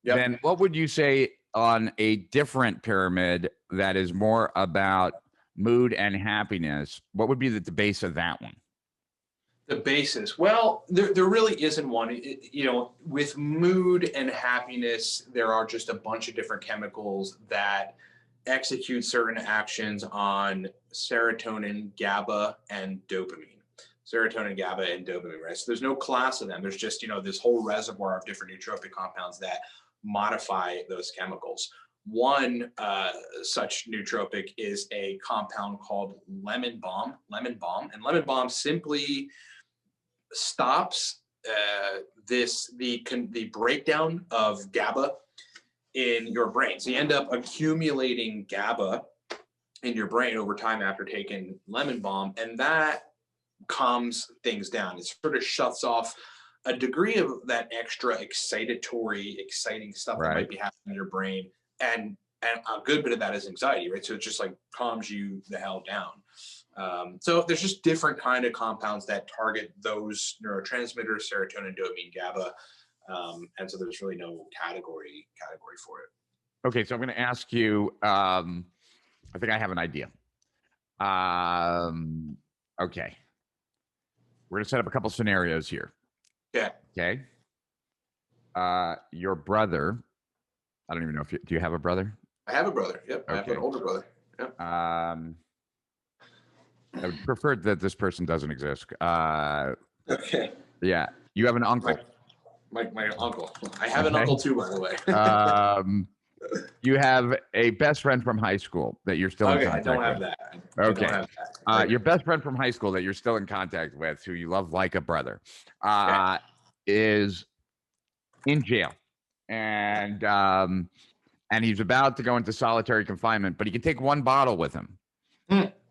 then what would you say on a different pyramid that is more about mood and happiness? What would be the base of that one? The basis, well, there really isn't one. You know, with mood and happiness, there are just a bunch of different chemicals that execute certain actions on serotonin, GABA, and dopamine. Serotonin, GABA, and dopamine, right? So there's no class of them. There's just, you know, this whole reservoir of different nootropic compounds that modify those chemicals. One such nootropic is a compound called lemon balm, and lemon balm simply stops the breakdown of GABA in your brain. So you end up accumulating GABA in your brain over time after taking lemon balm, and that calms things down. It sort of shuts off a degree of that extra exciting stuff that might be happening in your brain. And a good bit of that is anxiety, right? So it just like calms you the hell down. So there's just different kind of compounds that target those neurotransmitters, serotonin, dopamine, GABA. And so there's really no category for it. Okay, so I'm going to ask you, I think I have an idea. Okay. We're going to set up a couple scenarios here. Yeah. Okay. Your brother, I don't even know if do you have a brother? I have a brother. Yep. Okay. I have an older brother. Yep. I would prefer that this person doesn't exist. Okay. Yeah. You have an uncle. My uncle. I have an uncle too, by the way. You have a best friend from high school that you're still in contact with. I don't have that. Okay. I don't have that. Your best friend from high school that you're still in contact with, who you love like a brother, is in jail. And he's about to go into solitary confinement, but he can take one bottle with him.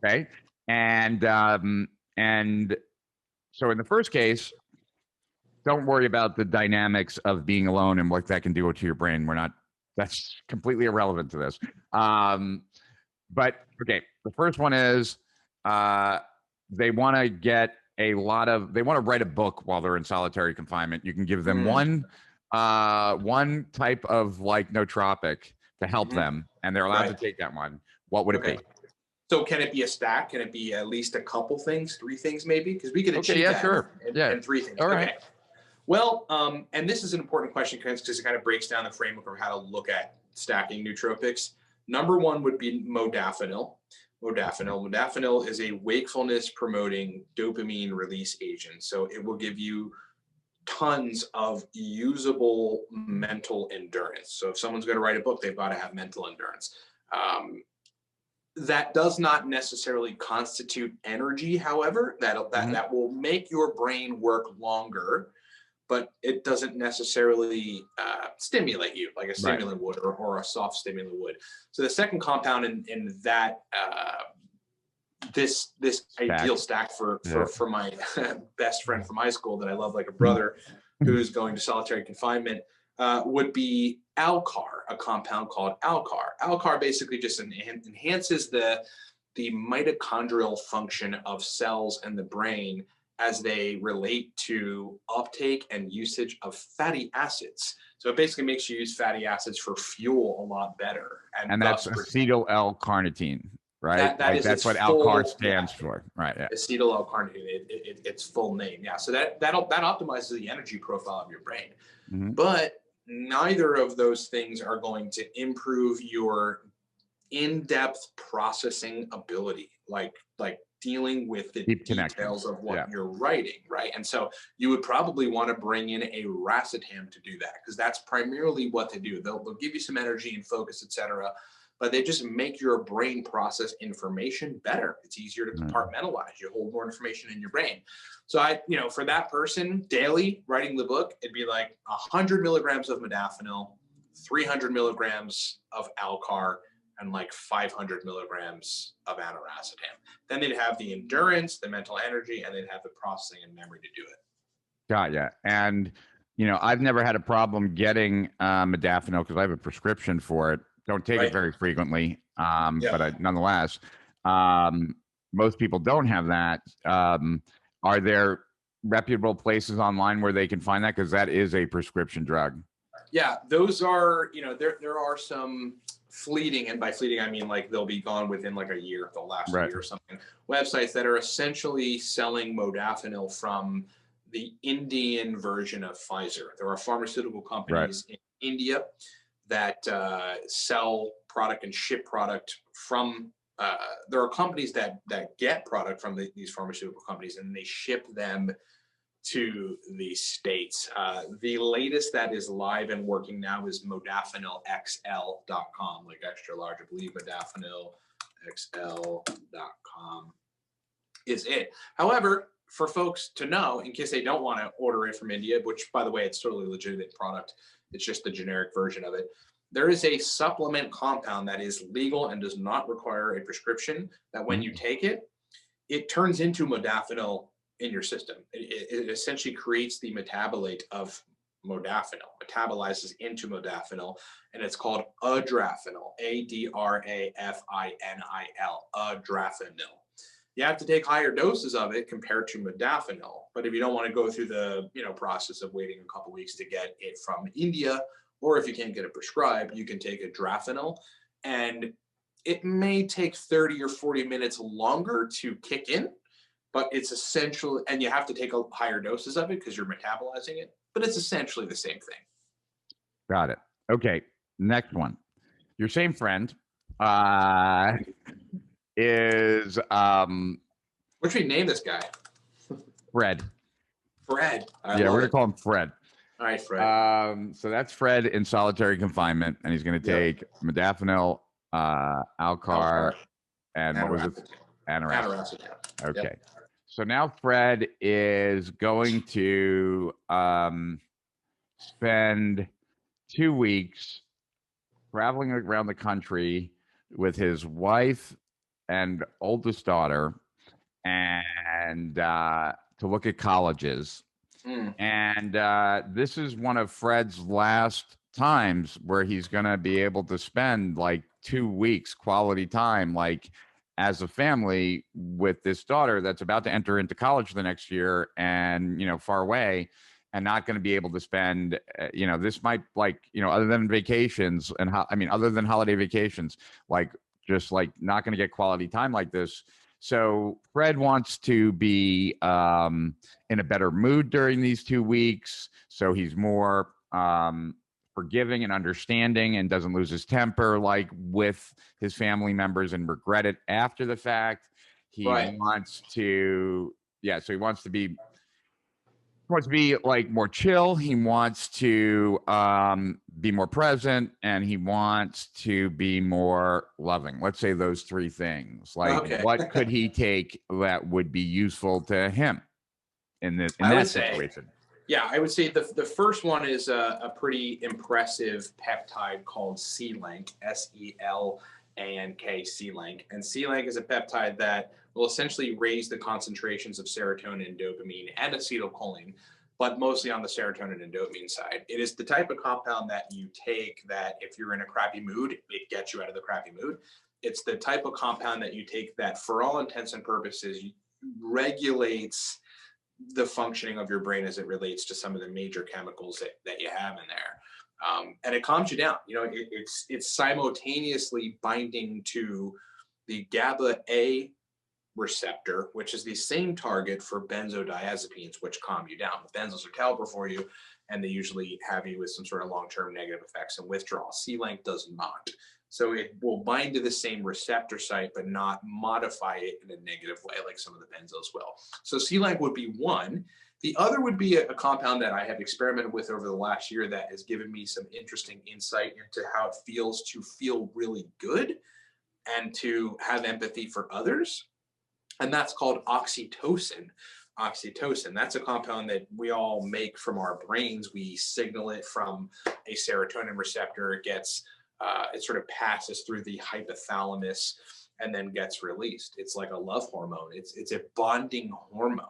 Okay. And so in the first case, don't worry about the dynamics of being alone and what that can do to your brain. That's completely irrelevant to this. But okay, the first one is they want to write a book while they're in solitary confinement. You can give them one type of like nootropic to help them, and they're allowed to take that one. What would it be? So can it be a stack? Can it be at least a couple things, 3 things maybe? Because we could achieve that. Sure. And 3 things. All right. Okay. Well, and this is an important question because it kind of breaks down the framework of how to look at stacking nootropics. Number 1 would be modafinil. Modafinil is a wakefulness promoting dopamine release agent. So it will give you tons of usable mental endurance. So if someone's going to write a book, they've got to have mental endurance. That does not necessarily constitute energy, however, that will make your brain work longer, but it doesn't necessarily stimulate you like a stimulant would or a soft stimulant would. So the second compound in that this ideal stack for my best friend from high school that I love like a brother who's going to solitary confinement would be Alcar. a compound called Alcar. Alcar basically just enhances the mitochondrial function of cells in the brain as they relate to uptake and usage of fatty acids. So it basically makes you use fatty acids for fuel a lot better. And that's acetyl L-carnitine, right? That is that's its what Alcar full, stands for, right? Yeah. Acetyl L-carnitine, its full name. Yeah. So that optimizes the energy profile of your brain. Mm-hmm. But neither of those things are going to improve your in-depth processing ability, like dealing with the Deep details of what yeah. you're writing, right? And so you would probably want to bring in a racetam to do that, because that's primarily what they do. They'll give you some energy and focus, etc., but they just make your brain process information better. It's easier to compartmentalize. You hold more information in your brain. So for that person, daily writing the book, it'd be like 100 milligrams of modafinil, 300 milligrams of Alcar, and like 500 milligrams of aniracetam. Then they'd have the endurance, the mental energy, and they'd have the processing and memory to do it. Got ya. And I've never had a problem getting modafinil because I have a prescription for it. Don't take it very frequently, but nonetheless, most people don't have that. Are there reputable places online where they can find that? Because that is a prescription drug. Yeah, those are, there are some fleeting, and by fleeting I mean like they'll be gone within like a year, they'll last a year or something, websites that are essentially selling modafinil from the Indian version of Pfizer. There are pharmaceutical companies in India that sell product and ship product from there are companies that get product from these pharmaceutical companies, and they ship them to the States. The latest that is live and working now is modafinilxl.com, like extra large. I believe modafinilxl.com is it. However, for folks to know, in case they don't want to order it from India, which by the way, it's totally legitimate product, it's just the generic version of it, there is a supplement compound that is legal and does not require a prescription, that when you take it, it turns into modafinil in your system. It essentially creates the metabolite of modafinil, metabolizes into modafinil, and it's called adrafinil, adrafinil, adrafinil. You have to take higher doses of it compared to modafinil, but if you don't want to go through the process of waiting a couple weeks to get it from India, or if you can't get it prescribed, you can take adrafinil, and it may take 30 or 40 minutes longer to kick in, but it's essential, and you have to take higher doses of it because you're metabolizing it, but it's essentially the same thing. Got it. Okay, next one. Your same friend is What should we name this guy? Fred. Fred. We're gonna call him Fred. All right, Fred. So that's Fred in solitary confinement, and he's gonna take modafinil, Alcar, and what was it? Aniracetam. Okay. Yep. So now Fred is going to spend 2 weeks traveling around the country with his wife and oldest daughter, and to look at colleges. And this is one of Fred's last times where he's going to be able to spend like 2 weeks quality time, like as a family, with this daughter that's about to enter into college the next year, and far away, and not going to be able to spend this might, like, other than vacations and other than holiday vacations, like just like not going to get quality time like this. So Fred wants to be in a better mood during these 2 weeks, so he's more forgiving and understanding and doesn't lose his temper like with his family members and regret it after the fact. He wants to, so he wants to be like more chill. He wants to be more present, and he wants to be more loving. Let's say those 3 things. Like, what could he take that would be useful to him in that situation? I would say the first one is a pretty impressive peptide called C-Lank, S-E-L-A-N-K, C-Lank. And C-Lank is a peptide that will essentially raise the concentrations of serotonin, dopamine, and acetylcholine but mostly on the serotonin and dopamine side. It is the type of compound that you take that if you're in a crappy mood, it gets you out of the crappy mood. It's the type of compound that you take that for all intents and purposes regulates the functioning of your brain as it relates to some of the major chemicals that you have in there. And it calms you down. You know, it's simultaneously binding to the GABA A receptor, which is the same target for benzodiazepines, which calm you down. The benzos are terrible for you, and they usually have you with some sort of long-term negative effects and withdrawal. C-Lank does not. So it will bind to the same receptor site, but not modify it in a negative way like some of the benzos will. So C-Lank would be one. The other would be a compound that I have experimented with over the last year that has given me some interesting insight into how it feels to feel really good and to have empathy for others. And that's called oxytocin. Oxytocin, that's a compound that we all make from our brains. We signal it from a serotonin receptor. It gets, it sort of passes through the hypothalamus and then gets released. It's like a love hormone. It's a bonding hormone.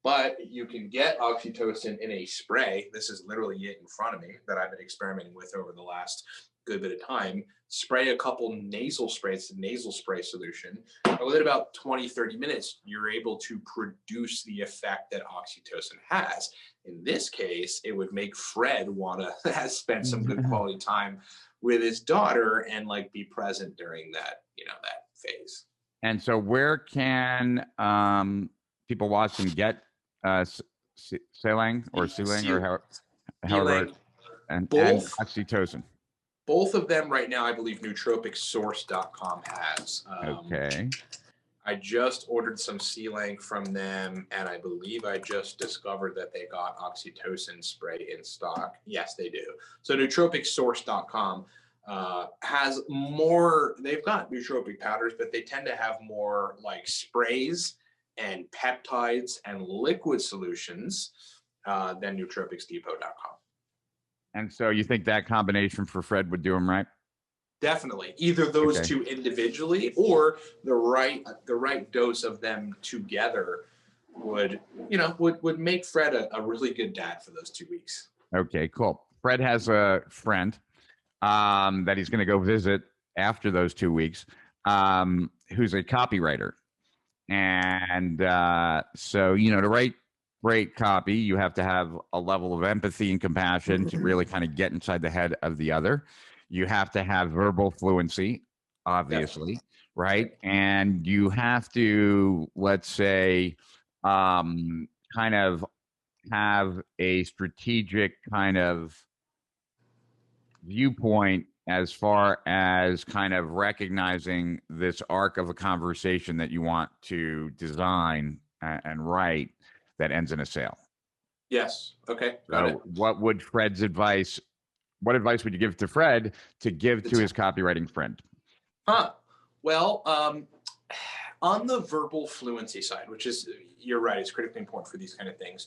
But you can get oxytocin in a spray. This is literally it in front of me that I've been experimenting with over the last good bit of time. Spray a couple nasal sprays, nasal spray solution. And within about 20, 30 minutes, you're able to produce the effect that oxytocin has. In this case, it would make Fred want to spend some good quality time with his daughter and like be present during that, you know, that phase. And so where can people watching get C-Lang or C-Lang or however, and oxytocin? Both of them right now, I believe NootropicsSource.com has. Okay. I just ordered some C-Lank from them, and I believe I just discovered that they got oxytocin spray in stock. Yes, they do. So NootropicsSource.com has more. They've got nootropic powders, but they tend to have more like sprays and peptides and liquid solutions than NootropicsDepot.com. And so you think that combination for Fred would do him right? Definitely. Either those two individually or the right dose of them together would make Fred a really good dad for those 2 weeks. Okay, cool. Fred has a friend that he's going to go visit after those 2 weeks who's a copywriter. And so, you know, to write great copy, you have to have a level of empathy and compassion to really kind of get inside the head of the other. You have to have verbal fluency, obviously, right? And you have to, let's say, kind of have a strategic kind of viewpoint as far as kind of recognizing this arc of a conversation that you want to design and write that ends in a sale. Yes. Okay. Got it. What would Fred's advice? What advice would you give to Fred to give to his copywriting friend? Well, on the verbal fluency side, which is, you're right, it's critically important for these kind of things.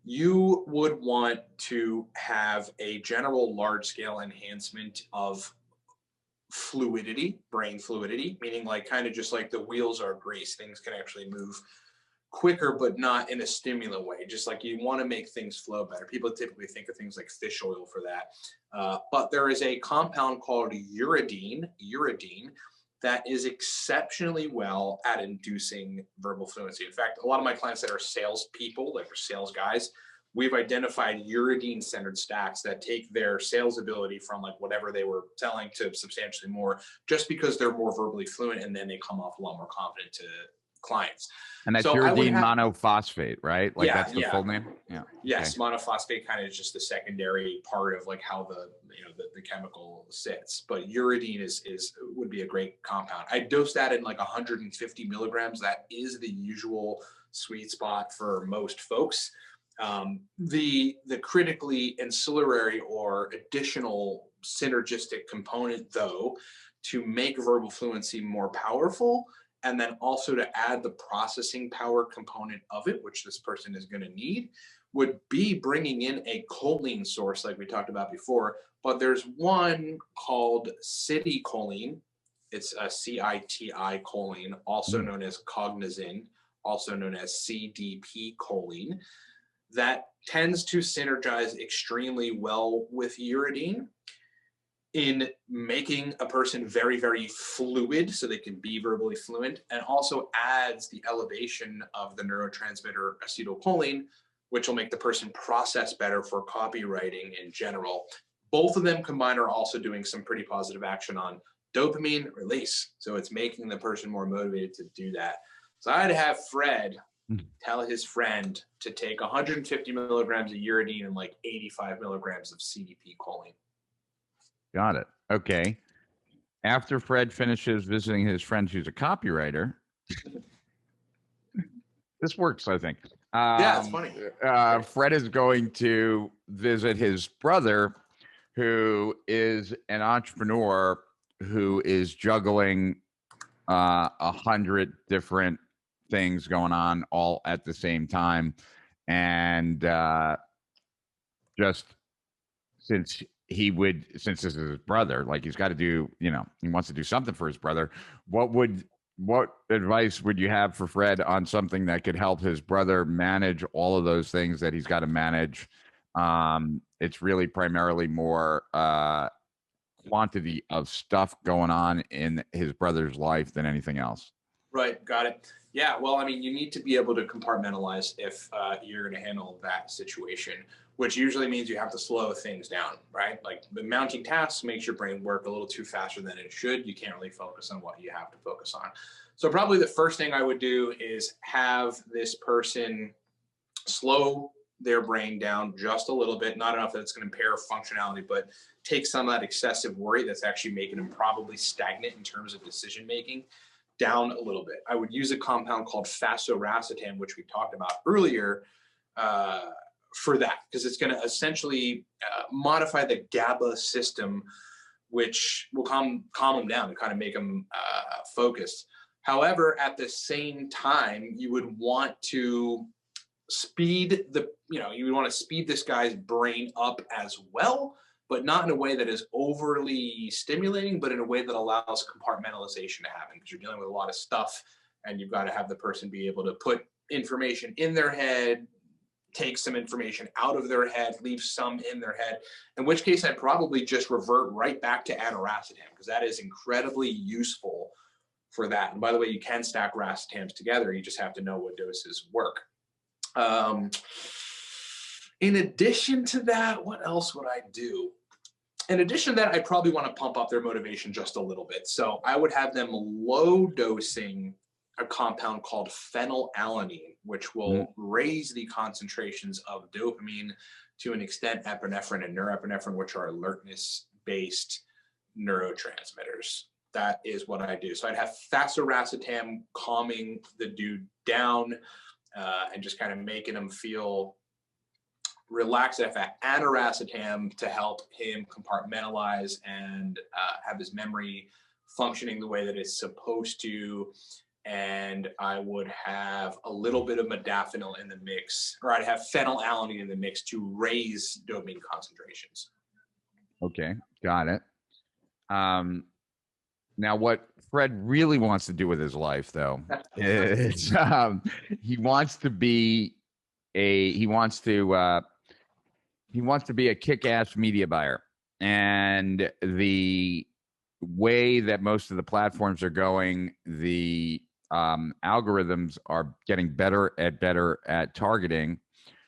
You would want to have a general large-scale enhancement of fluidity, brain fluidity, meaning like kind of just like the wheels are grease, things can actually move quicker, but not in a stimulant way. Just like you want to make things flow better. People typically think of things like fish oil for that. But there is a compound called uridine that is exceptionally well at inducing verbal fluency. In fact, a lot of my clients that are salespeople, like they're sales guys, we've identified uridine-centered stacks that take their sales ability from like whatever they were selling to substantially more, just because they're more verbally fluent, and then they come off a lot more confident to clients. And that's uridine monophosphate, right? Like that's the full name? Yeah. Yes, okay. Monophosphate kind of is just the secondary part of like how the chemical sits. But uridine would be a great compound. I dose that in like 150 milligrams. That is the usual sweet spot for most folks. The critically ancillary or additional synergistic component, though, to make verbal fluency more powerful, and then also to add the processing power component of it, which this person is going to need, would be bringing in a choline source like we talked about before. But there's one called citicholine. It's a CITI choline, also known as cognizin, also known as CDP choline. that tends to synergize extremely well with uridine in making a person very, very fluid so they can be verbally fluent, and also adds the elevation of the neurotransmitter acetylcholine, which will make the person process better for copywriting in general. Both of them combined are also doing some pretty positive action on dopamine release. So it's making the person more motivated to do that. So I'd have Fred tell his friend to take 150 milligrams of uridine and like 85 milligrams of CDP choline. Got it. Okay. After Fred finishes visiting his friend who's a copywriter, this works, I think. Yeah, it's funny. Fred is going to visit his brother, who is an entrepreneur who is juggling 100 different things going on all at the same time. And just since since this is his brother, like he's got to do, he wants to do something for his brother. What advice would you have for Fred on something that could help his brother manage all of those things that he's got to manage? It's really primarily more quantity of stuff going on in his brother's life than anything else. Right. Got it. Yeah. Well, I mean, you need to be able to compartmentalize if you're going to handle that situation, which usually means you have to slow things down, right? Like the mounting tasks makes your brain work a little too faster than it should. You can't really focus on what you have to focus on. So probably the first thing I would do is have this person slow their brain down just a little bit, not enough that it's going to impair functionality, but take some of that excessive worry that's actually making them probably stagnant in terms of decision making down a little bit. I would use a compound called fasoracetam, which we talked about earlier, for that, because it's going to essentially modify the GABA system, which will calm them down and kind of make them focused. However, at the same time, you would want to speed this guy's brain up as well, but not in a way that is overly stimulating, but in a way that allows compartmentalization to happen, because you're dealing with a lot of stuff and you've got to have the person be able to put information in their head, take some information out of their head, leave some in their head, in which case I'd probably just revert right back to aniracetam, because that is incredibly useful for that. And by the way, you can stack racetams together. You just have to know what doses work. In addition to that, what else would I do? In addition to that, I probably want to pump up their motivation just a little bit. So I would have them low dosing a compound called phenylalanine, which will raise the concentrations of dopamine, to an extent epinephrine and norepinephrine, which are alertness-based neurotransmitters. That is what I do. So I'd have fasoracetam calming the dude down and just kind of making him feel relaxed. I'd have aniracetam to help him compartmentalize and have his memory functioning the way that it's supposed to. And I would have a little bit of modafinil in the mix, or I'd have phenylalanine in the mix to raise dopamine concentrations. Okay, got it. Now, what Fred really wants to do with his life, though, is he wants to be a kick-ass media buyer. And the way that most of the platforms are going, the algorithms are getting better at targeting.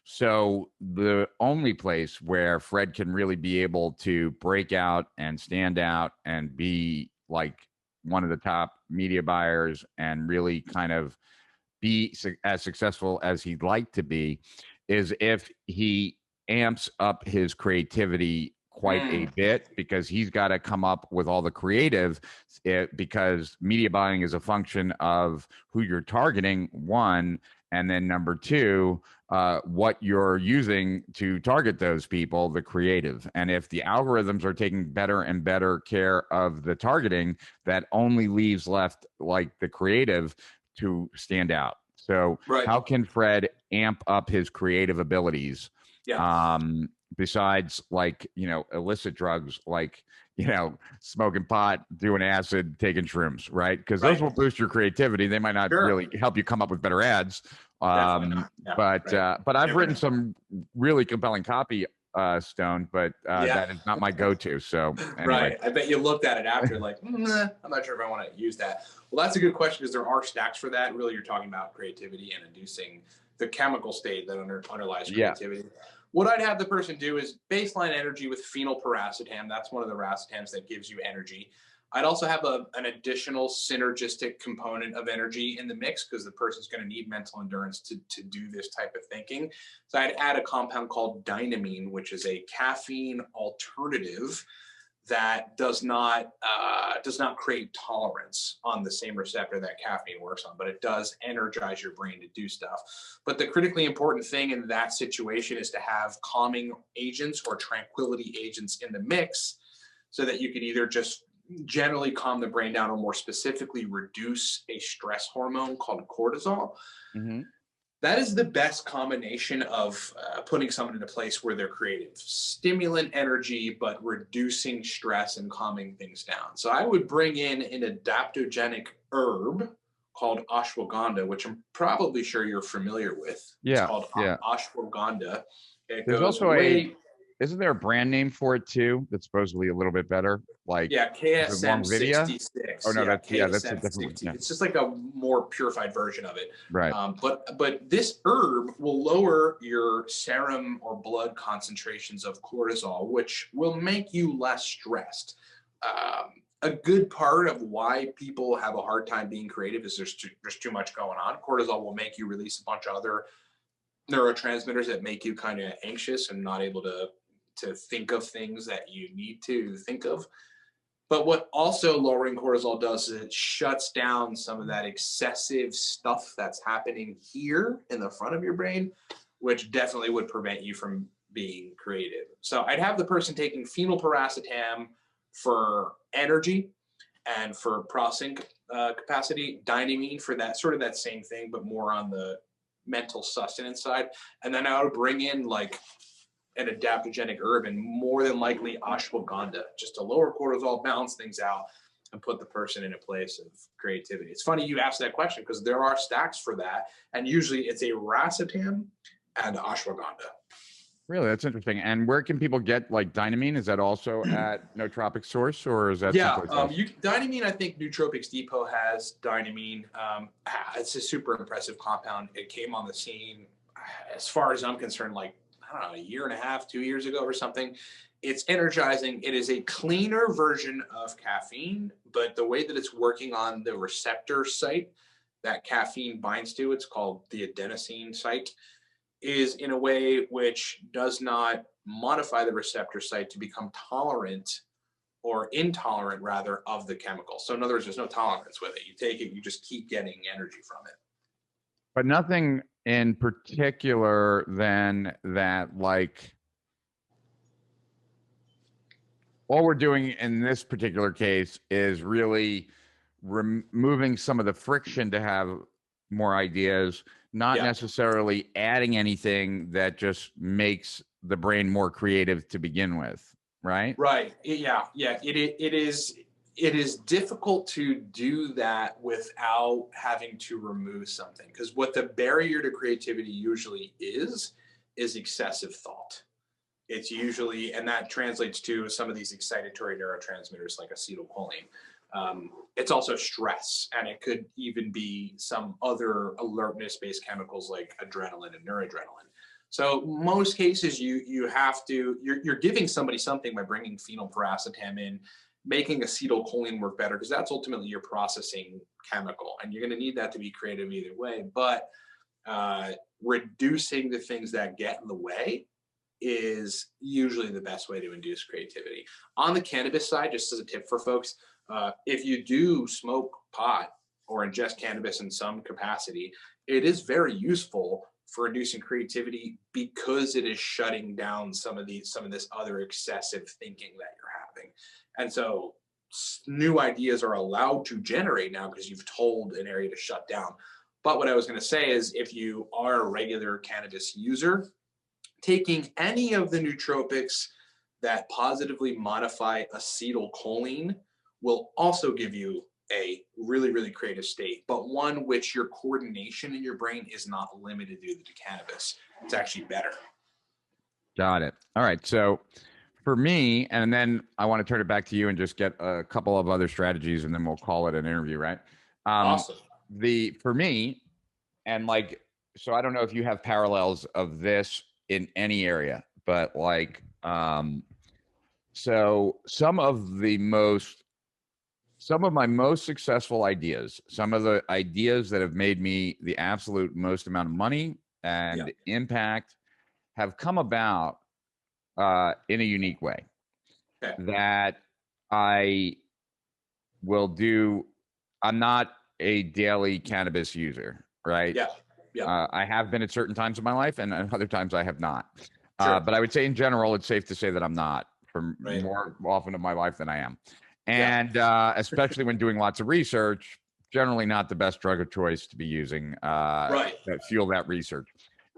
So the only place where Fred can really be able to break out and stand out and be like one of the top media buyers and really kind of be as successful as he'd like to be is if he amps up his creativity quite a bit, because he's got to come up with all the creative, because media buying is a function of who you're targeting, one, and then number two, what you're using to target those people, the creative. And if the algorithms are taking better and better care of the targeting, that only leaves left like the creative to stand out. So how can Fred amp up his creative abilities besides like, illicit drugs, like, smoking pot, doing acid, taking shrooms, right? Because those will boost your creativity. They might not really help you come up with better ads. Definitely not. Yeah, But I've Never written know. some really compelling copy, Stone, but that is not my go-to. So anyway. Right. I bet you looked at it after like, nah, I'm not sure if I want to use that. Well, that's a good question because there are stacks for that. Really, you're talking about creativity and inducing the chemical state that underlies creativity. What I'd have the person do is baseline energy with phenylpiracetam. That's one of the racetams that gives you energy. I'd also have an additional synergistic component of energy in the mix because the person's going to need mental endurance to do this type of thinking. So I'd add a compound called dynamine, which is a caffeine alternative that does not create tolerance on the same receptor that caffeine works on, but it does energize your brain to do stuff. But the critically important thing in that situation is to have calming agents or tranquility agents in the mix so that you could either just generally calm the brain down or more specifically reduce a stress hormone called cortisol. Mm-hmm. That is the best combination of putting someone in a place where they're creative. Stimulant energy, but reducing stress and calming things down. So I would bring in an adaptogenic herb called ashwagandha, which I'm probably sure you're familiar with. Yeah. It's called ashwagandha. There's also isn't there a brand name for it too that's supposedly a little bit better? Like KSM 66. Oh no, that's a different one. Yeah. It's just like a more purified version of it. Right. But this herb will lower your serum or blood concentrations of cortisol, which will make you less stressed. A good part of why people have a hard time being creative is there's too much going on. Cortisol will make you release a bunch of other neurotransmitters that make you kind of anxious and not able to think of things that you need to think of. But what also lowering cortisol does is it shuts down some of that excessive stuff that's happening here in the front of your brain, which definitely would prevent you from being creative. So I'd have the person taking phenylpiracetam for energy and for processing capacity, dynamine for that sort of that same thing, but more on the mental sustenance side. And then I would bring in like an adaptogenic herb and more than likely ashwagandha just to lower cortisol, balance things out, and put the person in a place of creativity. It's funny you asked that question because there are stacks for that. And usually it's a racetam and ashwagandha. Really? That's interesting. And where can people get like dynamine? Is that also at Nootropics Source or is that? Dynamine, I think Nootropics Depot has dynamine. It's a super impressive compound. It came on the scene, as far as I'm concerned, like, I don't know, a year and a half, 2 years ago or something. It's energizing. It is a cleaner version of caffeine, but the way that it's working on the receptor site that caffeine binds to, it's called the adenosine site, is in a way which does not modify the receptor site to become tolerant or intolerant rather of the chemical. So in other words, there's no tolerance with it. You take it, you just keep getting energy from it. But nothing in particular than that, like all we're doing in this particular case is really removing some of the friction to have more ideas, not necessarily adding anything that just makes the brain more creative to begin with, right? Right. Yeah. It is difficult to do that without having to remove something, because what the barrier to creativity usually is excessive thought. It's usually, and that translates to some of these excitatory neurotransmitters like acetylcholine. It's also stress, and it could even be some other alertness-based chemicals like adrenaline and noradrenaline. So most cases, you're giving somebody something by bringing phenylpiracetam in, making acetylcholine work better, because that's ultimately your processing chemical, and you're going to need that to be creative either way. But reducing the things that get in the way is usually the best way to induce creativity. On the cannabis side, just as a tip for folks, if you do smoke pot or ingest cannabis in some capacity, it is very useful for inducing creativity because it is shutting down some of this other excessive thinking that you're having. And so new ideas are allowed to generate now because you've told an area to shut down. But what I was going to say is if you are a regular cannabis user, taking any of the nootropics that positively modify acetylcholine will also give you a really, really creative state, but one which your coordination in your brain is not limited due to cannabis. It's actually better. Got it. All right. So for me, and then I want to turn it back to you and just get a couple of other strategies, and then we'll call it an interview, right? Awesome. For me, and like, so I don't know if you have parallels of this in any area, but like, so some of my most successful ideas, some of the ideas that have made me the absolute most amount of money and impact have come about in a unique way. Okay. That I will do. I'm not a daily cannabis user, right? Yeah. Yeah. I have been at certain times of my life, and other times I have not. Sure. But I would say in general, it's safe to say that I'm not for Right. more often of my life than I am. And especially when doing lots of research, generally not the best drug of choice to be using Right. that fuel that research.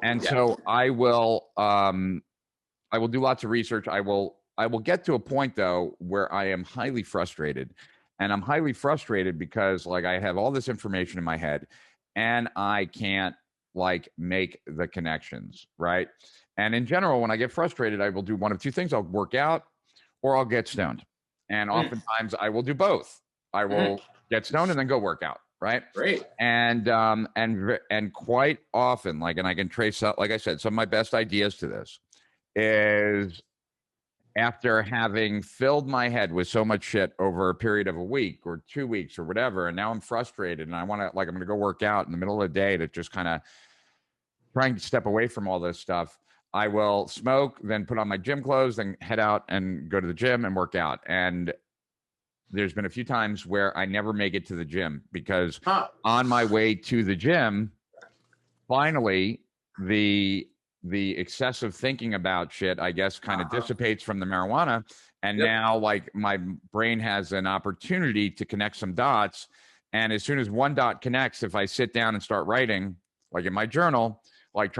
And Yeah. so I will do lots of research. I will get to a point though where I am highly frustrated. And I'm highly frustrated because like I have all this information in my head and I can't like make the connections, right? And in general, when I get frustrated, I will do one of two things. I'll work out or I'll get stoned. And oftentimes I will do both. I will get stoned and then go work out, right? Great. And quite often, like, and I can trace out, like I said, some of my best ideas to this is after having filled my head with so much shit over a period of a week or 2 weeks or whatever, and now I'm frustrated and I want to, like, I'm going to go work out in the middle of the day to just kind of trying to step away from all this stuff. I will smoke, then put on my gym clothes, then head out and go to the gym and work out. And there's been a few times where I never make it to the gym because on my way to the gym, finally, the excessive thinking about shit, I guess, kind of dissipates from the marijuana. And now, like, my brain has an opportunity to connect some dots. And as soon as one dot connects, if I sit down and start writing, like in my journal, like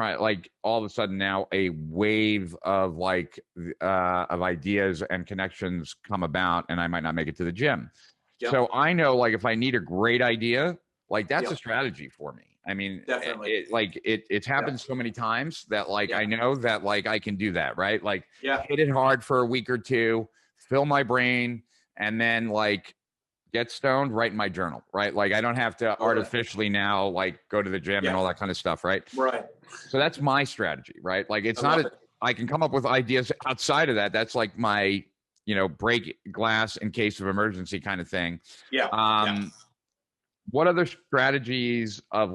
all of a sudden now a wave of of ideas and connections come about, and I might not make it to the gym. So I know, like, if I need a great idea, like that's a strategy for me. I mean, Definitely. It's happened so many times that like I know that like I can do that, right? Like hit it hard for a week or two, fill my brain, and then like get stoned, write in my journal, right? Like I don't have to artificially now like go to the gym and all that kind of stuff, right? Right. So that's my strategy, right? Like it's not I can come up with ideas outside of that. That's like my, break glass in case of emergency kind of thing. What other strategies of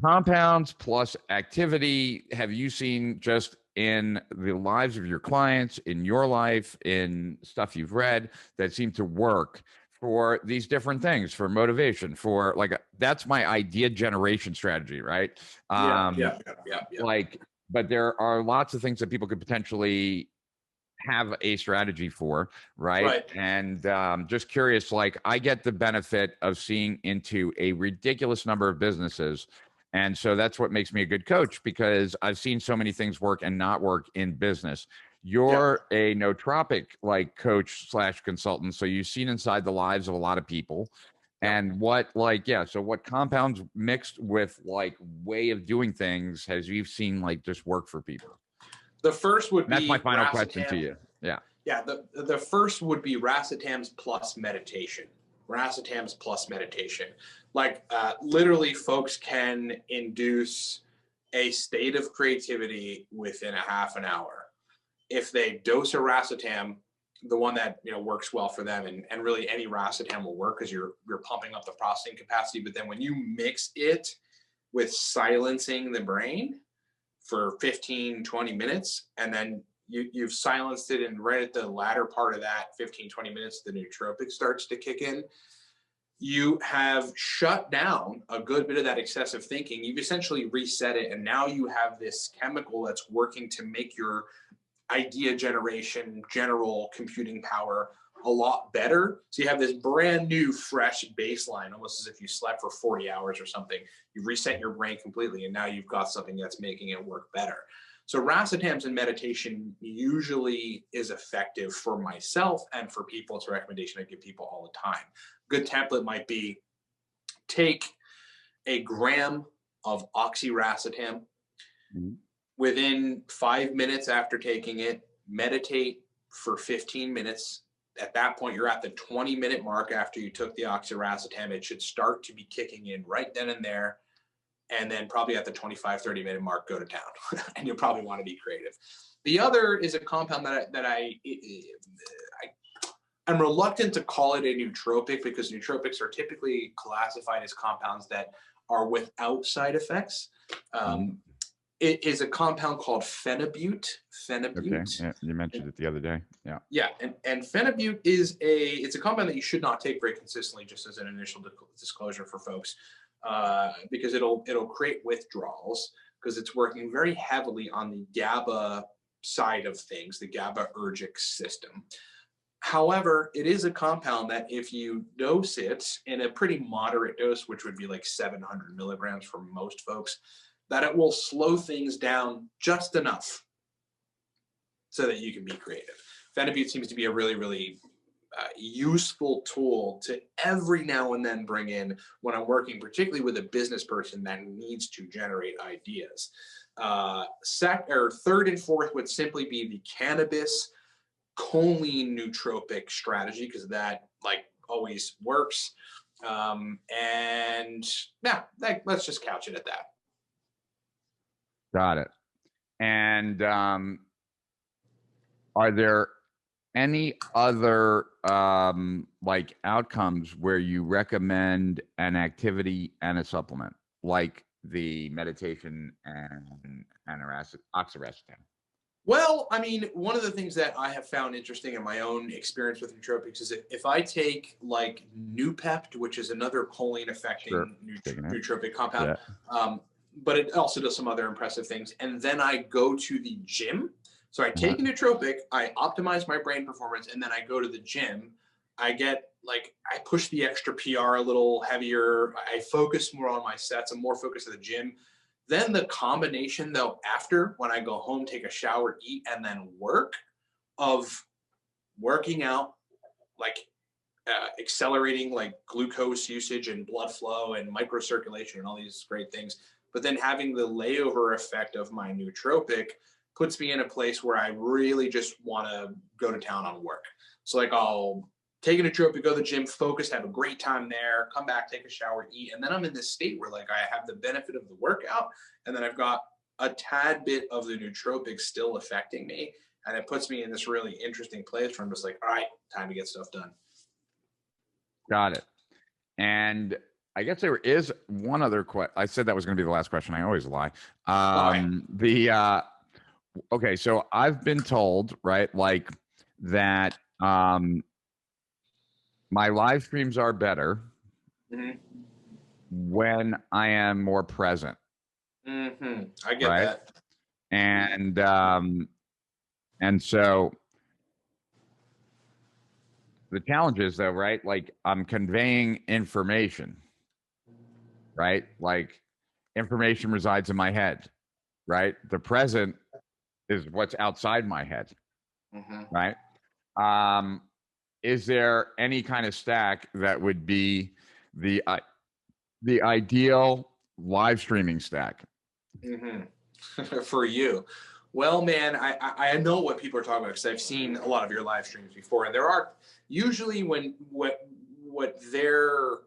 compounds plus activity have you seen just in the lives of your clients, in your life, in stuff you've read that seem to work for these different things, for motivation, for like, that's my idea generation strategy, right? Like, but there are lots of things that people could potentially have a strategy for, right? And just curious, like I get the benefit of seeing into a ridiculous number of businesses. And so that's what makes me a good coach, because I've seen so many things work and not work in business. You're a nootropic like coach / consultant. So you've seen inside the lives of a lot of people. And what so what compounds mixed with like way of doing things has you've seen like just work for people? The first would be that's my final racetam. question to you. Yeah. The first would be racetams plus meditation. Racetams plus meditation. Like literally, folks can induce a state of creativity within a half an hour if they dose a racetam, the one that works well for them, and really any racetam will work because you're pumping up the processing capacity. But then when you mix it with silencing the brain for 15-20 minutes, and then you've silenced it, and right at the latter part of that 15-20 minutes, the nootropic starts to kick in. You have shut down a good bit of that excessive thinking. You've essentially reset it, and now you have this chemical that's working to make your idea generation, general computing power a a lot better. So you have this brand new, fresh baseline, almost as if you slept for 40 hours or something. You reset your brain completely, and now you've got something that's making it work better. So racetams and meditation usually is effective for myself and for people. It's a recommendation I give people all the time. Good template might be take a gram of oxyracetam. Mhm. Within 5 minutes after taking it, meditate for 15 minutes. At that point, you're at the 20-minute mark after you took the oxyracetam. It should start to be kicking in right then and there. And then probably at the 25, 30-minute mark, go to town. And you'll probably want to be creative. The other is a compound I'm reluctant to call it a nootropic, because nootropics are typically classified as compounds that are without side effects. It is a compound called phenibut. Okay. Yeah, you mentioned it the other day. Yeah. Yeah, and phenibut it's a compound that you should not take very consistently, just as an initial disclosure for folks, because it'll create withdrawals, because it's working very heavily on the GABA side of things, the GABAergic system. However, it is a compound that if you dose it in a pretty moderate dose, which would be like 700 milligrams for most folks, that it will slow things down just enough so that you can be creative. Phenibut seems to be a really, really useful tool to every now and then bring in when I'm working, particularly with a business person that needs to generate ideas. Third and fourth would simply be the cannabis choline nootropic strategy, because that like always works. And yeah, let's just couch it at that. Got it. And are there any other like outcomes where you recommend an activity and a supplement, like the meditation and oxyracetam? Well, I mean, one of the things that I have found interesting in my own experience with nootropics is if I take like Noopept, which is another choline affecting nootropic compound, but it also does some other impressive things. And then I go to the gym. So I take a nootropic, I optimize my brain performance, and then I go to the gym. I push the extra PR a little heavier. I focus more on my sets. I'm more focused at the gym. Then the combination, though, after, when I go home, take a shower, eat, and then work, of working out, accelerating like glucose usage and blood flow and microcirculation and all these great things, but then having the layover effect of my nootropic puts me in a place where I really just want to go to town on work. So like I'll take a nootropic, go to the gym, focus, have a great time there, come back, take a shower, eat, and then I'm in this state where like I have the benefit of the workout, and then I've got a tad bit of the nootropic still affecting me, and it puts me in this really interesting place where I'm just like, all right, time to get stuff done. Got it. And I guess there is one other question. I said that was going to be the last question. I always lie. Okay, so I've been told, right, like that my live streams are better when I am more present. I get that. And so the challenge is, though, right, like I'm conveying information, right? Like information resides in my head, right? The present is what's outside my head, right? Is there any kind of stack that would be the ideal live streaming stack for you? Well, man, I know what people are talking about, because I've seen a lot of your live streams before, and there are usually what they're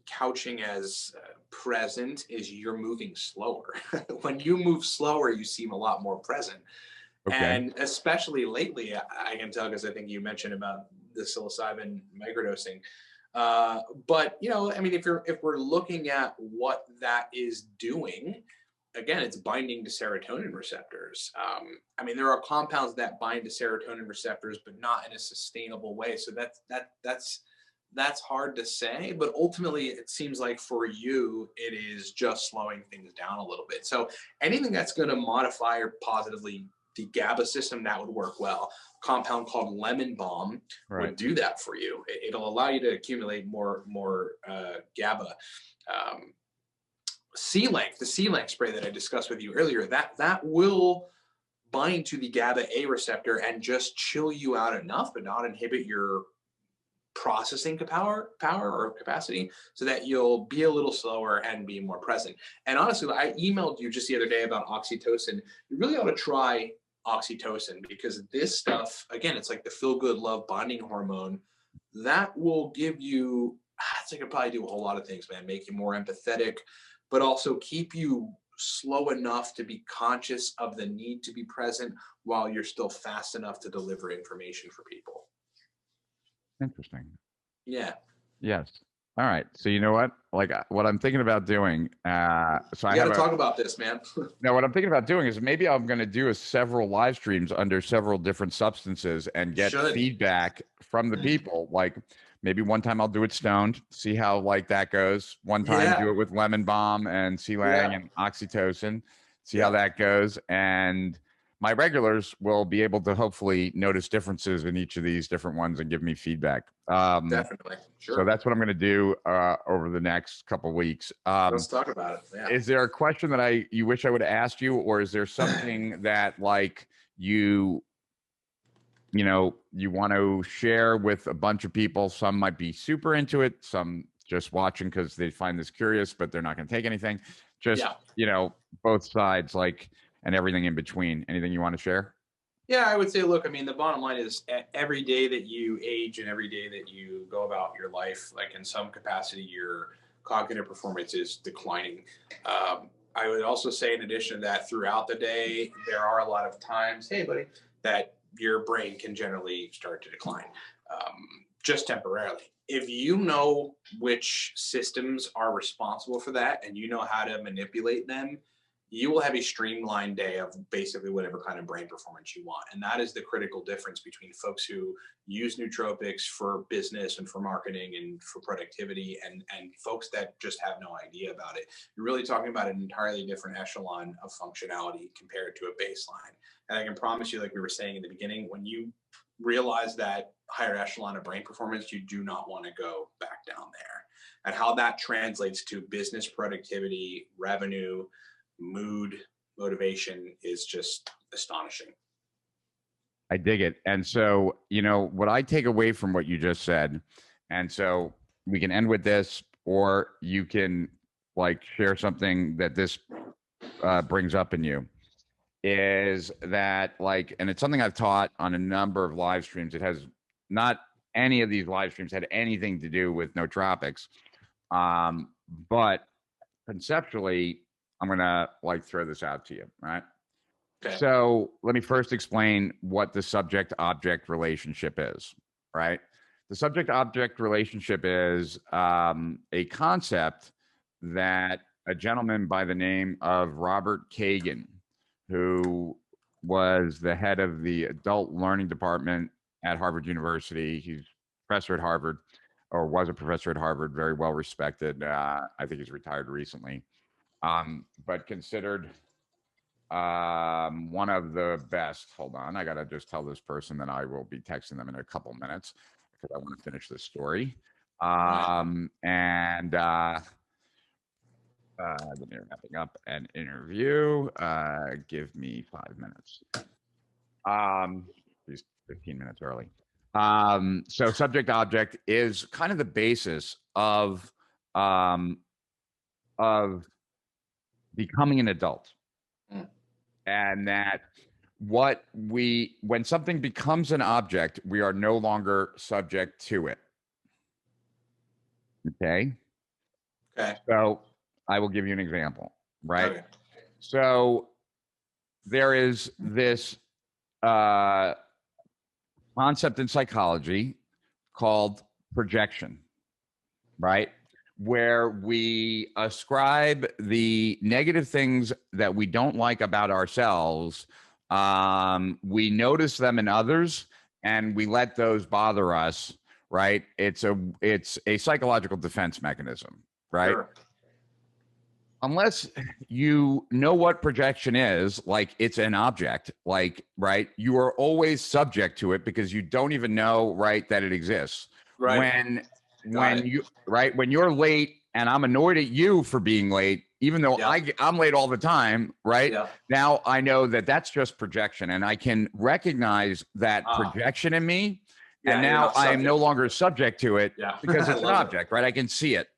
couching as present is you're moving slower. When you move slower, you seem a lot more present. Okay. And especially lately, I can tell, because I think you mentioned about the psilocybin microdosing. But I mean, if we're looking at what that is doing, again, it's binding to serotonin receptors. I mean, there are compounds that bind to serotonin receptors, but not in a sustainable way. So that's hard to say, but ultimately it seems like for you, it is just slowing things down a little bit. So anything that's going to modify or positively the GABA system, that would work well. A compound called lemon balm would do that for you. It'll allow you to accumulate more GABA. C-Link, the C-Link spray that I discussed with you earlier, that will bind to the GABA A receptor and just chill you out enough, but not inhibit your processing power or capacity, so that you'll be a little slower and be more present. And honestly, I emailed you just the other day about oxytocin. You really ought to try oxytocin, because this stuff, again, it's like the feel-good love bonding hormone that will give you, I think it probably do a whole lot of things, man. Make you more empathetic, but also keep you slow enough to be conscious of the need to be present while you're still fast enough to deliver information for people. Interesting. Yeah. Yes. All right. So you know what? Like what I'm thinking about doing. So I got to talk about this, man. Now, what I'm thinking about doing is maybe I'm going to do several live streams under several different substances and get feedback from the people. Like maybe one time I'll do it stoned, see how like that goes. One time do it with lemon balm and C-Lang and oxytocin, see how that goes. And my regulars will be able to hopefully notice differences in each of these different ones and give me feedback. Definitely. Sure. So that's what I'm going to do over the next couple of weeks. Let's talk about it. Yeah. Is there a question that you wish I would have asked you, or is there something that like you want to share with a bunch of people? Some might be super into it, some just watching because they find this curious, but they're not going to take anything. Just both sides, like, and everything in between. Anything you want to share? Yeah, I would say, look, I mean, the bottom line is every day that you age and every day that you go about your life, like in some capacity, your cognitive performance is declining. I would also say, in addition to that, throughout the day, there are a lot of times, hey, buddy, that your brain can generally start to decline, just temporarily. If you know which systems are responsible for that and you know how to manipulate them, you will have a streamlined day of basically whatever kind of brain performance you want. And that is the critical difference between folks who use nootropics for business and for marketing and for productivity and folks that just have no idea about it. You're really talking about an entirely different echelon of functionality compared to a baseline. And I can promise you, like we were saying in the beginning, when you realize that higher echelon of brain performance, you do not want to go back down there. And how that translates to business productivity, revenue, mood, motivation is just astonishing. I dig it. And so, what I take away from what you just said, and so we can end with this, or you can like share something that this brings up in you, is that like, and it's something I've taught on a number of live streams. It has not any of these live streams had anything to do with nootropics. But conceptually, I'm going to like throw this out to you, right? Okay. So let me first explain what the subject-object relationship is, right? The subject-object relationship is a concept that a gentleman by the name of Robert Kagan, who was the head of the adult learning department at Harvard University. He's a professor at Harvard, or was a professor at Harvard, very well respected. I think he's retired recently. But considered one of the best. Hold on, I gotta just tell this person that I will be texting them in a couple minutes because I want to finish this story. Then you're wrapping up an interview. Give me 5 minutes. He's 15 minutes early. So subject object is kind of the basis of becoming an adult. And that when something becomes an object, we are no longer subject to it. Okay. So I will give you an example, right? Okay. So there is this concept in psychology called projection, right? Where we ascribe the negative things that we don't like about ourselves. We notice them in others and we let those bother us, right? It's a psychological defense mechanism, right? Sure. unless you know what projection is, like it's an object, like, right, you are always subject to it because you don't even know, right, that it exists. Right. Got When it. you, right, when you're late and I'm annoyed at you for being late, even though Yeah. I'm late all the time, right? Yeah. Now I know that that's just projection, and I can recognize that projection in me. Yeah, And you're now not I am no subject to longer it. subject to it Yeah. because I it's an love it. object, right? I can see it,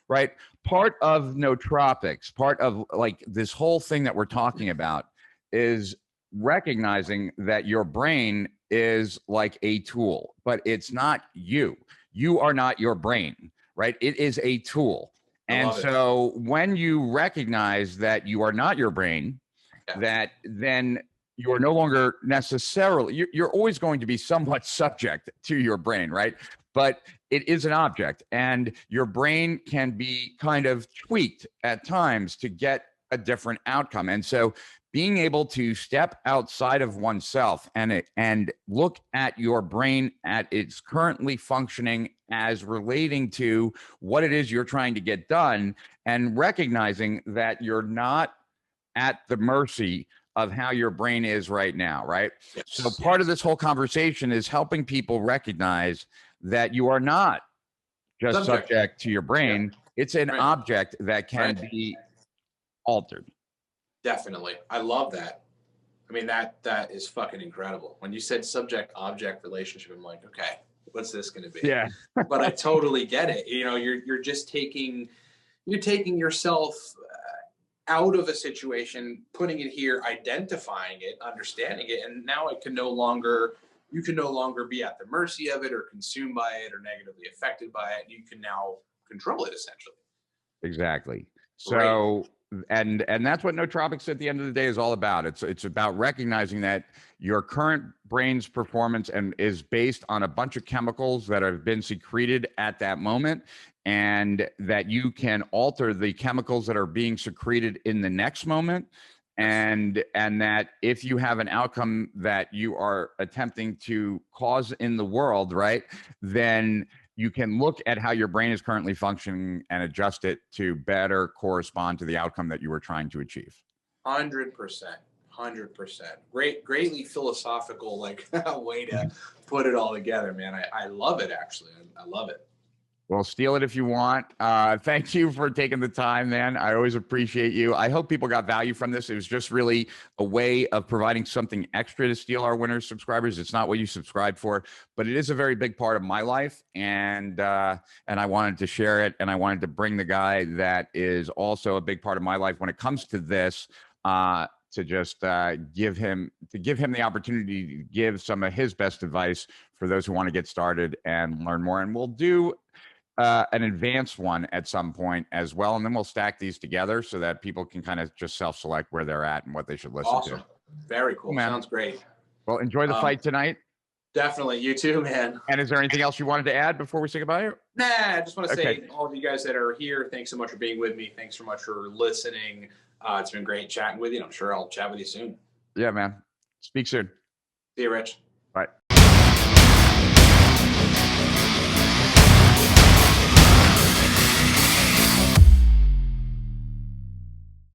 right? Part of nootropics, part of like this whole thing that we're talking about is recognizing that your brain is like a tool, but it's not you. You are not your brain, right? It is a tool. I And love it. so when you recognize that you are not your brain, Yeah. that then you are no longer necessarily, you're always going to be somewhat subject to your brain, right? But it is an object, and your brain can be kind of tweaked at times to get a different outcome. And so being able to step outside of oneself and look at your brain at its currently functioning as relating to what it is you're trying to get done, and recognizing that you're not at the mercy of how your brain is right now, right? Yes. So part of this whole conversation is helping people recognize that you are not just subject to your brain. It's an Right. object that can Right. be altered. Definitely. I love that. I mean, that is fucking incredible. When you said subject object relationship, I'm like, okay, what's this going to be? Yeah. But I totally get it. You know, you're just taking yourself out of a situation, putting it here, identifying it, understanding it, and now you can no longer be at the mercy of it or consumed by it or negatively affected by it. You can now control it essentially. Exactly. So, and that's what nootropics at the end of the day is all about. It's about recognizing that your current brain's performance and is based on a bunch of chemicals that have been secreted at that moment, and that you can alter the chemicals that are being secreted in the next moment. And that if you have an outcome that you are attempting to cause in the world, right, then you can look at how your brain is currently functioning and adjust it to better correspond to the outcome that you were trying to achieve. 100%. 100%. Greatly philosophical, like way to put it all together, man. I love it, actually. I love it. Well, steal it if you want. Thank you for taking the time, man. I always appreciate you. I hope people got value from this. It was just really a way of providing something extra to Steal Our Winners subscribers. It's not what you subscribe for, but it is a very big part of my life, and I wanted to share it, and I wanted to bring the guy that is also a big part of my life when it comes to this. To just give him the opportunity to give some of his best advice for those who want to get started and learn more. And we'll do an advanced one at some point as well, and then we'll stack these together so that people can kind of just self-select where they're at and what they should listen to. Very cool. Man. Sounds great. Well, enjoy the fight tonight. Definitely. You too, man. And is there anything else you wanted to add before we say goodbye? Nah, I just want to say, all of you guys that are here, thanks so much for being with me. Thanks so much for listening. It's been great chatting with you. I'm sure I'll chat with you soon. Yeah, man. Speak soon. See you, Rich.